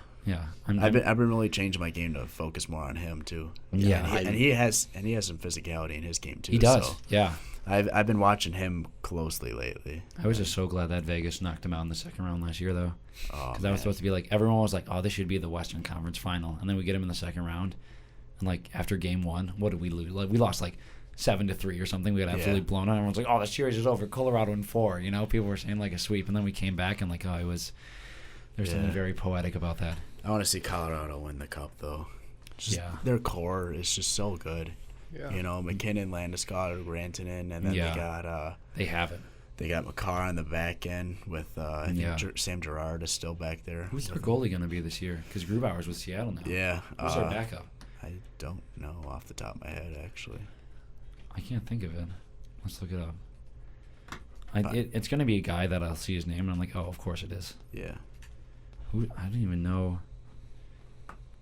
I've been really changing my game to focus more on him, too. Yeah. And he has some physicality in his game, too. He does, so yeah. I've been watching him closely lately. I was just so glad that Vegas knocked him out in the second round last year, though. Because that was supposed to be like, everyone was like, oh, this should be the Western Conference Final. And then we get him in the second round. And like after game one, what did we lose? Like we lost like 7-3 or something. We got absolutely blown out. Everyone's like, oh, the series is over. Colorado in 4. You know, people were saying like a sweep. And then we came back and like, oh, there's something very poetic about that. I want to see Colorado win the Cup, though. Their core is just so good. Yeah. You know, McKinnon, Landeskog, Rantanen, and then they got they have it. They got Makar on the back end with I think Sam Girard is still back there. Who's their goalie going to be this year? Because Grubauer's with Seattle now. Yeah. Who's their backup? I don't know off the top of my head, actually. I can't think of it. Let's look it up. It's going to be a guy that I'll see his name and I'm like, oh, of course it is. Yeah. Who? I don't even know.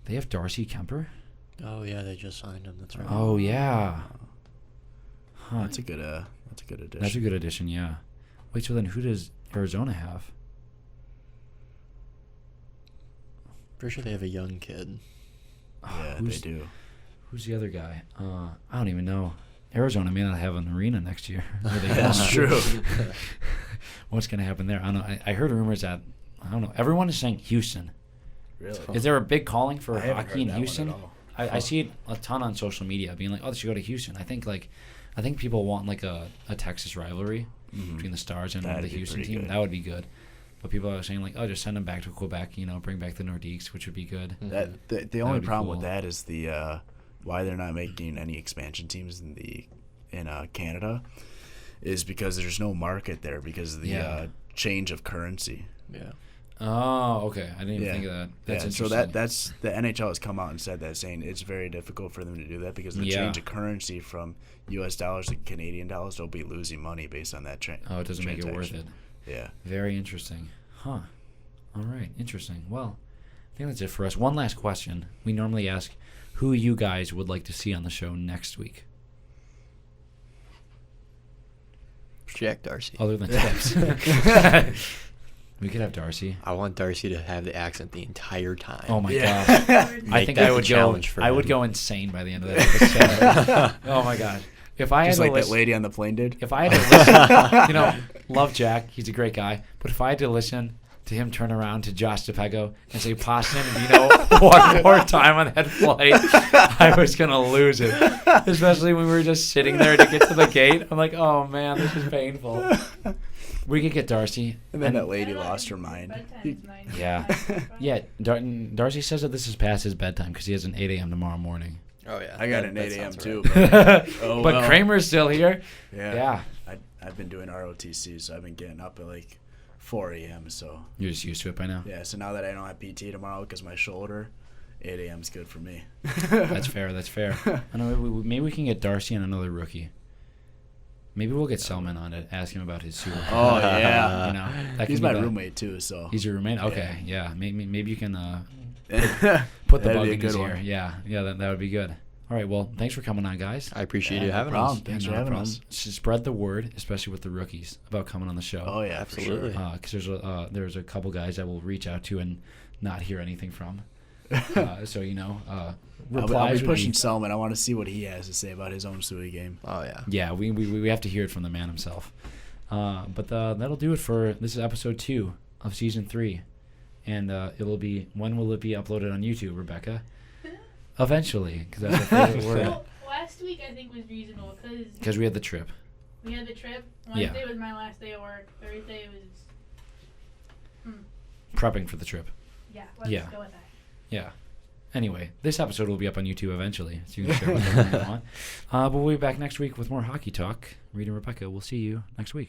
They have Darcy Kemper? Oh yeah, they just signed him. That's right. Oh yeah. Huh. That's a good addition. That's a good addition, yeah. Wait, so then who does Arizona have? Pretty sure they have a young kid. Yeah, they do. Who's the other guy? I don't even know. Arizona may not have an arena next year. That's true. What's going to happen there? I don't know. I heard rumors that, I don't know. Everyone is saying Houston. Really? Is there a big calling for hockey in Houston? I see it a ton on social media, being like, "Oh, they should go to Houston." I think people want like a Texas rivalry between the Stars and the Houston team. Good. That would be good. But people are saying like, "Oh, just send them back to Quebec. Bring back the Nordiques, which would be good." The only problem cool. with that is the why they're not making any expansion teams in Canada is because there's no market there because of the change of currency. Yeah. Oh, okay. I didn't even think of that. That's interesting. So that's the NHL has come out and said that, saying it's very difficult for them to do that because the change of currency from U.S. dollars to Canadian dollars, they'll be losing money based on that it doesn't make it worth it. Yeah. Very interesting. Huh. All right. Interesting. Well, I think that's it for us. One last question. We normally ask who you guys would like to see on the show next week. Jack Darcy. Other than tips. We could have Darcy. I want Darcy to have the accent the entire time. Oh my gosh. I think I would go insane by the end of that episode. Oh my god. If I Just had like that lady on the plane did. If I had to listen, love Jack, he's a great guy. But if I had to listen to him turn around to Josh DePego and say Poston, one more time on that flight, I was gonna lose it. Especially when we were just sitting there to get to the gate. I'm like, oh man, this is painful. We could get Darcy. And then that lady lost her mind. Yeah. Darcy says that this is past his bedtime because he has an 8 a.m. tomorrow morning. Oh, yeah. I got an 8 a.m. too. But Kraemer's still here. Yeah. I've been doing ROTC, so I've been getting up at like 4 a.m. So you're just used to it by now. Yeah. So now that I don't have PT tomorrow because of my shoulder, 8 a.m. is good for me. That's fair. I know. Maybe we can get Darcy and another rookie. Maybe we'll get Selman on it, ask him about his super. Oh yeah, that he's my roommate too. So he's your roommate. Okay, yeah. Maybe you can put the bug in his ear. Yeah, that would be good. All right, well, thanks for coming on, guys. I appreciate you having us. Thanks for having us. Spread the word, especially with the rookies, about coming on the show. Oh yeah, absolutely. Because there's a couple guys I will reach out to and not hear anything from. So I'll be pushing Selman. I want to see what he has to say about his own Suey game. Oh yeah. Yeah, we have to hear it from the man himself. But that'll do it for this is episode 2 of season 3, and when will it be uploaded on YouTube, Rebecca? Eventually, because that's a favorite word. Well, last week I think was reasonable because we had the trip. Wednesday was my last day of work. Thursday was prepping for the trip. Yeah. Let's go with that. Yeah. Anyway, this episode will be up on YouTube eventually, so you can share whatever you want. But we'll be back next week with more hockey talk. Reid and Rebecca, we'll see you next week.